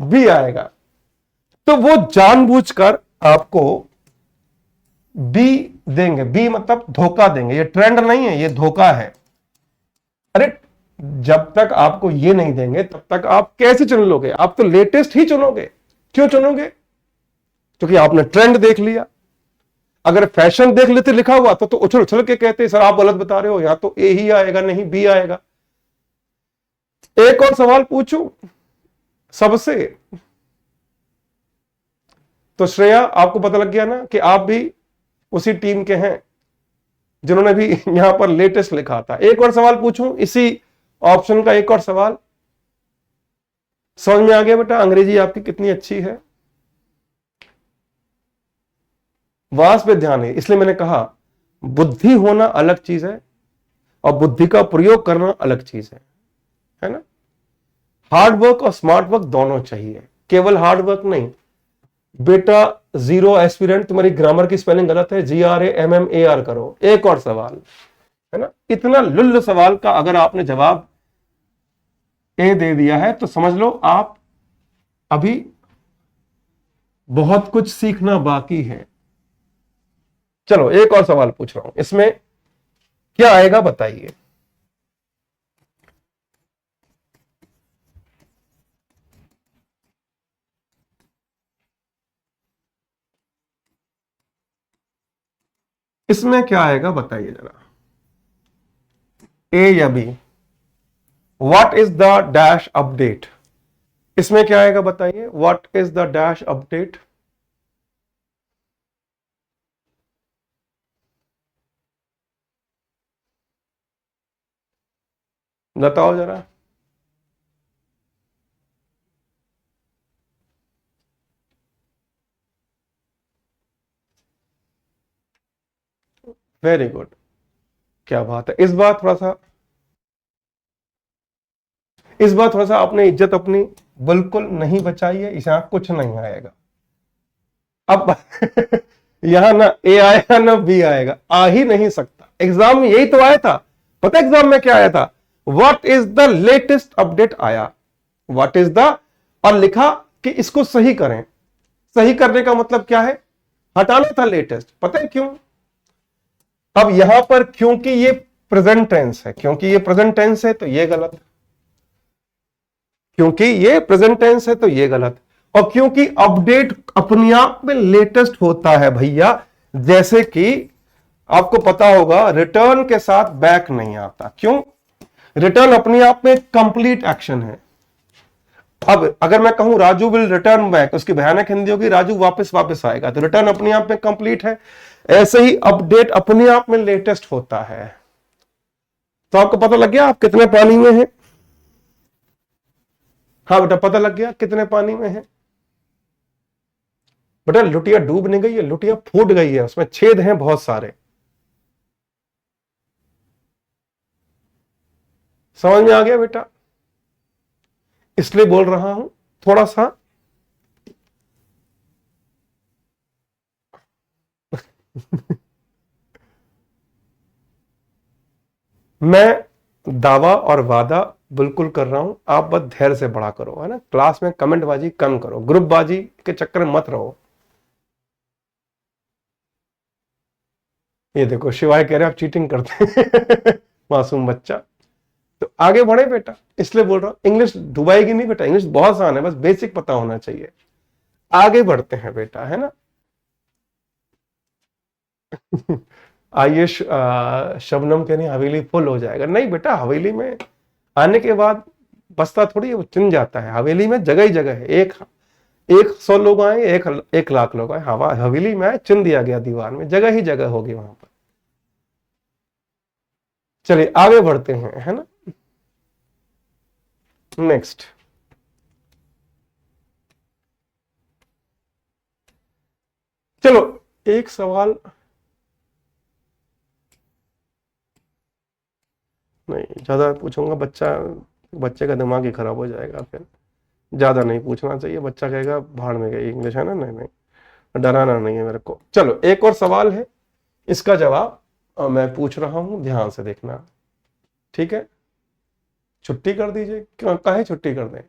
बी आएगा। तो वो जानबूझकर आपको बी देंगे। बी मतलब धोखा देंगे, ये ट्रेंड नहीं है, ये धोखा है। अरे जब तक आपको ये नहीं देंगे तब तक आप कैसे चुन लोगे? आप तो लेटेस्ट ही चुनोगे। क्यों चुनोगे? क्योंकि आपने ट्रेंड देख लिया। अगर फैशन देख लेते लिखा हुआ तो उछल उछल के कहते सर आप गलत बता रहे हो, यहां तो ए ही आएगा, नहीं बी आएगा। एक और सवाल पूछूं सबसे, तो श्रेया आपको पता लग गया ना कि आप भी उसी टीम के हैं जिन्होंने भी यहां पर लेटेस्ट लिखा था। एक और सवाल पूछूं इसी ऑप्शन का, एक और सवाल। समझ में आ गया बेटा अंग्रेजी आपकी कितनी अच्छी है? वास पे ध्यान है, इसलिए मैंने कहा बुद्धि होना अलग चीज है और बुद्धि का प्रयोग करना अलग चीज है ना। हार्ड वर्क और स्मार्ट वर्क दोनों चाहिए, केवल हार्ड वर्क नहीं। बेटा जीरो एस्पिरेंट, तुम्हारी ग्रामर की स्पेलिंग गलत है, GRAMMAR करो। एक और सवाल, है ना। इतना लुल्ल सवाल का अगर आपने जवाब ए दे दिया है तो समझ लो आप अभी बहुत कुछ सीखना बाकी है। चलो एक और सवाल पूछ रहा हूं, इसमें क्या आएगा बताइए। इसमें क्या आएगा बताइए जरा, ए या B? What is the dash update? इसमें क्या आएगा बताइए, what is the dash update? बताओ जरा। वेरी गुड, क्या बात है। इस बार थोड़ा सा आपने इज्जत अपनी बिल्कुल नहीं बचाई है, इस यहां कुछ नहीं आएगा। अब यहां ना ए आएगा ना बी आएगा, आ ही नहीं सकता। एग्जाम में यही तो आया था, पता एग्जाम में क्या आया था? What is the latest update आया, व्हाट इज द, और लिखा कि इसको सही करें। सही करने का मतलब क्या है? हटाना था लेटेस्ट। पता है क्यों? अब यहां पर क्योंकि ये प्रेजेंट टेंस है, क्योंकि ये प्रेजेंट टेंस है तो ये गलत, क्योंकि ये प्रेजेंट टेंस है तो ये गलत, और क्योंकि अपडेट अपने आप में लेटेस्ट होता है भैया। जैसे कि आपको पता होगा रिटर्न के साथ बैक नहीं आता। क्यों? रिटर्न अपने आप में कंप्लीट एक्शन है। अब अगर मैं कहूं राजू विल रिटर्न बैक, उसकी भयानक हिंदी होगी राजू वापस वापस आएगा, तो रिटर्न अपने आप में कंप्लीट है। ऐसे ही अपडेट अपने आप में लेटेस्ट होता है। तो आपको पता लग गया आप कितने पानी में हैं? हाँ बेटा पता लग गया कितने पानी में है। बेटा लुटिया डूब नहीं गई है, लुटिया फूट गई है, उसमें छेद हैं बहुत सारे। समझ में आ गया बेटा? इसलिए बोल रहा हूं थोड़ा सा मैं दावा और वादा बिल्कुल कर रहा हूं, आप बस धैर्य से पढ़ा करो, है ना। क्लास में कमेंट बाजी कम करो, ग्रुप बाजी के चक्कर में मत रहो। ये देखो शिवाय कह रहे आप चीटिंग करते हैं। मासूम बच्चा। तो आगे बढ़े बेटा, इसलिए बोल रहा हूं इंग्लिश डुबाएगी नहीं बेटा, इंग्लिश बहुत आसान है, बस बेसिक पता होना चाहिए। आगे बढ़ते हैं बेटा, है ना। आइए शबनम कह रही हवेली फुल हो जाएगा। नहीं बेटा, हवेली में आने के बाद बसता थोड़ी है, वो चुन जाता है। हवेली में जगह ही जगह है, एक 100 लोग आए, 1 लाख लोग आए, हवा हवेली में चुन दिया गया दीवार में, जगह ही जगह होगी वहां पर। चलिए आगे बढ़ते हैं, है ना। नेक्स्ट, चलो एक सवाल, नहीं ज्यादा पूछूंगा बच्चे का दिमाग ही खराब हो जाएगा, फिर ज्यादा नहीं पूछना चाहिए, बच्चा कहेगा भाड़ में गई इंग्लिश, है ना। नहीं नहीं, डराना नहीं है मेरे को। चलो एक और सवाल है, इसका जवाब मैं पूछ रहा हूं, ध्यान से देखना, ठीक है। छुट्टी कर दीजिए, क्यों काहे छुट्टी कर दें।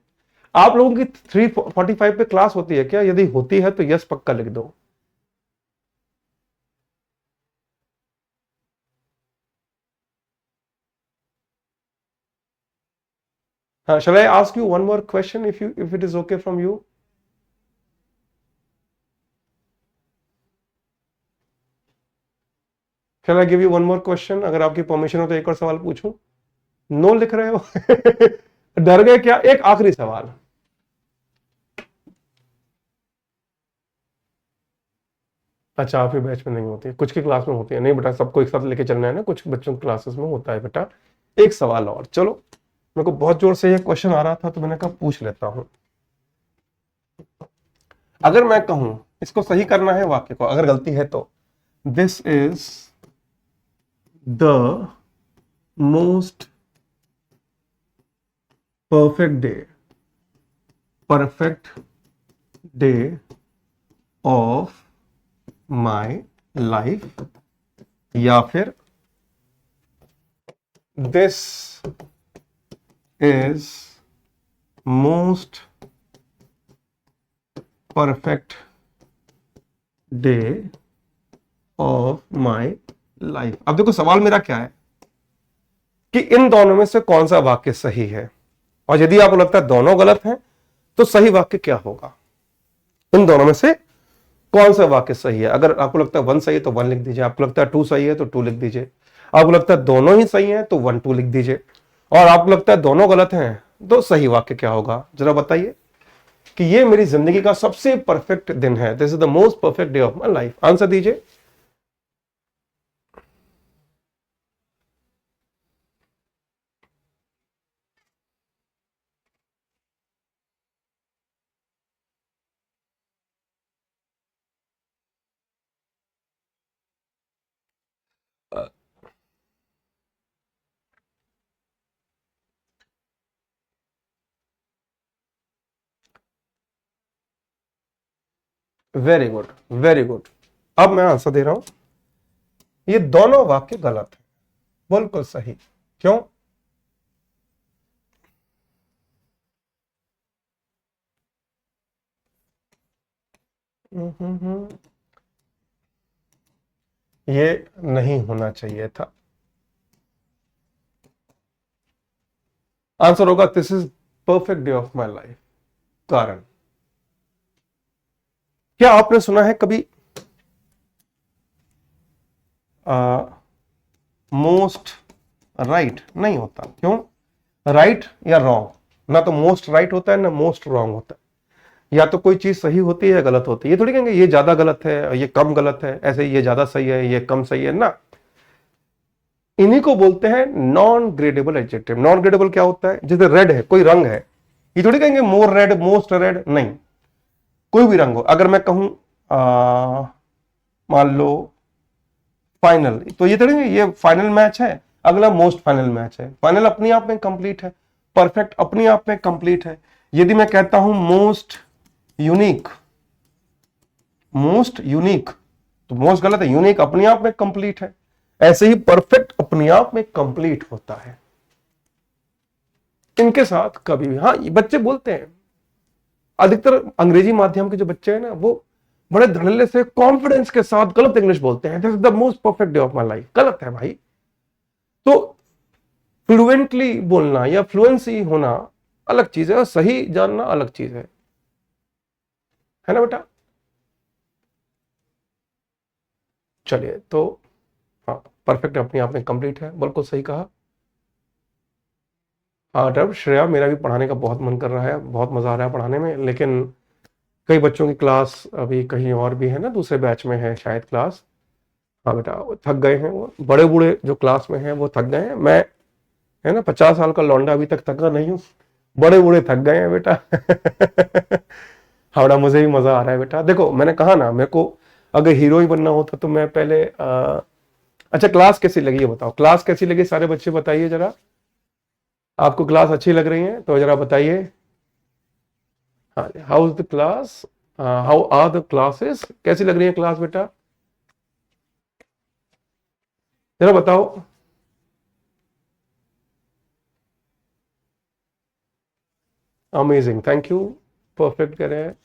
आप लोगों की 3:45 पे क्लास होती है क्या? यदि होती है तो यस पक्का लिख दो। हाँ, shall I ask you one more question if it is okay from you? Shall I give you one more question? अगर आपकी परमिशन हो तो एक और सवाल पूछूं। नो लिख रहे हो। डर गए क्या? एक आखिरी सवाल। अच्छा, आप ही बैच में नहीं होती है, कुछ की क्लास में होती है। नहीं बेटा, सबको एक साथ लेके चलना है ना, कुछ बच्चों की क्लासेस में होता है बेटा। एक सवाल और, चलो मेरे को बहुत जोर से ये क्वेश्चन आ रहा था तो मैंने कहा पूछ लेता हूं। अगर मैं कहूं इसको सही करना है वाक्य को, अगर गलती है तो, this is the most perfect day of my life, या फिर this is most perfect day of my life. अब देखो सवाल मेरा क्या है कि इन दोनों में से कौन सा वाक्य सही है, और यदि आपको लगता है दोनों गलत हैं तो सही वाक्य क्या होगा। इन दोनों में से कौन सा वाक्य सही है? अगर आपको लगता है 1 सही है तो 1 लिख दीजिए, आपको लगता है 2 सही है तो 2 लिख दीजिए, आपको लगता है दोनों ही सही है तो 1 2 लिख दीजिए, और आपको लगता है दोनों गलत हैं तो सही वाक्य क्या होगा। जरा बताइए कि ये मेरी जिंदगी का सबसे परफेक्ट दिन है, this is the most perfect day of my life. Answer दीजिए। Very good, very good. अब मैं आंसर दे रहा हूं, ये दोनों वाक्य गलत है, बिल्कुल सही। क्यों? ये नहीं होना चाहिए था। आंसर होगा this is perfect day of my life. कारण, क्या आपने सुना है कभी मोस्ट राइट? नहीं होता। क्यों? राइट या रॉन्ग, ना तो मोस्ट राइट होता है ना मोस्ट रॉन्ग होता है। या तो कोई चीज सही होती है या गलत होती है। ये थोड़ी कहेंगे ये ज्यादा गलत है ये कम गलत है, ऐसे ये ज्यादा सही है ये कम सही है ना। इन्हीं को बोलते हैं non gradable adjective. Non gradable क्या होता है? जैसे रेड है, कोई रंग है, ये थोड़ी कहेंगे मोर रेड मोस्ट रेड, नहीं। कोई भी रंग हो, अगर मैं कहूं मान लो फाइनल, तो ये थोड़ी ये फाइनल मैच है, अगला मोस्ट फाइनल मैच है। फाइनल अपने आप में कंप्लीट है, परफेक्ट अपने आप में कंप्लीट है। यदि मैं कहता हूं मोस्ट यूनिक, तो मोस्ट गलत है। यूनिक अपने आप में कंप्लीट है, ऐसे ही परफेक्ट अपने आप में कंप्लीट होता है। इनके साथ कभी भी, हाँ ये बच्चे बोलते हैं, अधिकतर अंग्रेजी माध्यम के जो बच्चे हैं ना, वो बड़े धड़ल्ले से कॉन्फिडेंस के साथ गलत इंग्लिश बोलते हैं, this is the most perfect day of my life. गलत है भाई। तो फ्लुएंटली बोलना या फ्लुएंसी होना अलग चीज है, और सही जानना अलग चीज है ना बेटा। चलिए, तो हाँ परफेक्ट अपने आप में कंप्लीट है, बिल्कुल सही कहा। हाँ डर श्रेया, मेरा भी पढ़ाने का बहुत मन कर रहा है, बहुत मजा आ रहा है पढ़ाने में, लेकिन कई बच्चों की क्लास अभी कहीं और भी है ना, दूसरे बैच में है शायद क्लास। हाँ बेटा, वो थक गए हैं, वो बड़े बूढ़े जो क्लास में हैं वो थक गए हैं। मैं, है ना, 50 साल का लौंडा अभी तक थका नहीं हूँ, बड़े बूढ़े थक गए हैं बेटा। हाँ बेटा, मुझे भी मजा आ रहा है बेटा। देखो मैंने कहा ना, मेरे को अगर हीरो ही बनना होता तो मैं पहले अच्छा क्लास कैसी लगी ये बताओ, क्लास कैसी लगी सारे बच्चे बताइए जरा। आपको क्लास अच्छी लग रही है तो जरा बताइए। हाँ, how is the class, how are the classes, कैसी लग रही है क्लास बेटा, जरा बताओ। Amazing, thank you. परफेक्ट कह रहे हैं,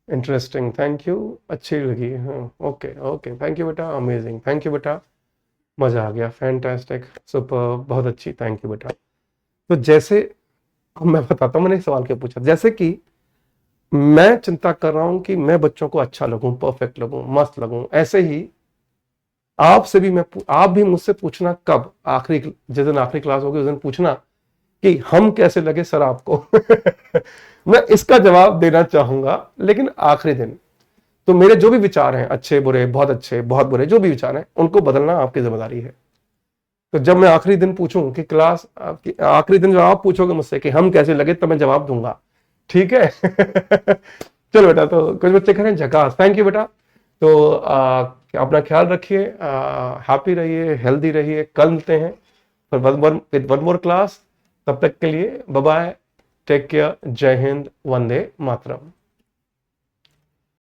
इंटरेस्टिंग, थैंक यू, अच्छी लगी, हाँ ओके ओके, थैंक यू बेटा, अमेजिंग, थैंक यू बेटा, मजा आ गया, फैंटास्टिक, सुपर, बहुत अच्छी, थैंक यू बेटा। तो जैसे, अब मैं बताता हूँ मैंने एक सवाल क्या पूछा, जैसे कि मैं चिंता कर रहा हूं कि मैं बच्चों को अच्छा लगूं, परफेक्ट लगूं, मस्त लगूं, ऐसे ही आपसे भी आप भी मुझसे पूछना कब, आखिरी जिस दिन आखिरी क्लास होगी उस दिन पूछना कि हम कैसे लगे सर आपको। मैं इसका जवाब देना चाहूंगा, लेकिन आखिरी दिन। तो मेरे जो भी विचार हैं, अच्छे बुरे, बहुत अच्छे बहुत बुरे, जो भी विचार हैं उनको बदलना आपकी जिम्मेदारी है। तो जब मैं आखिरी दिन पूछूं कि क्लास आपकी, आखिरी दिन जब आप पूछोगे मुझसे कि हम कैसे लगे, तब मैं जवाब दूंगा, ठीक है। चलो बेटा, तो कुछ बच्चे कह रहे हैं झकास, थैंक यू बेटा। तो अपना ख्याल रखिए, हैप्पी रहिए, हेल्दी रहिए, कल मिलते हैं विद वन मोर क्लास। तब तक के लिए बाय बाय, टेक केयर, जय हिंद, वंदे मातरम।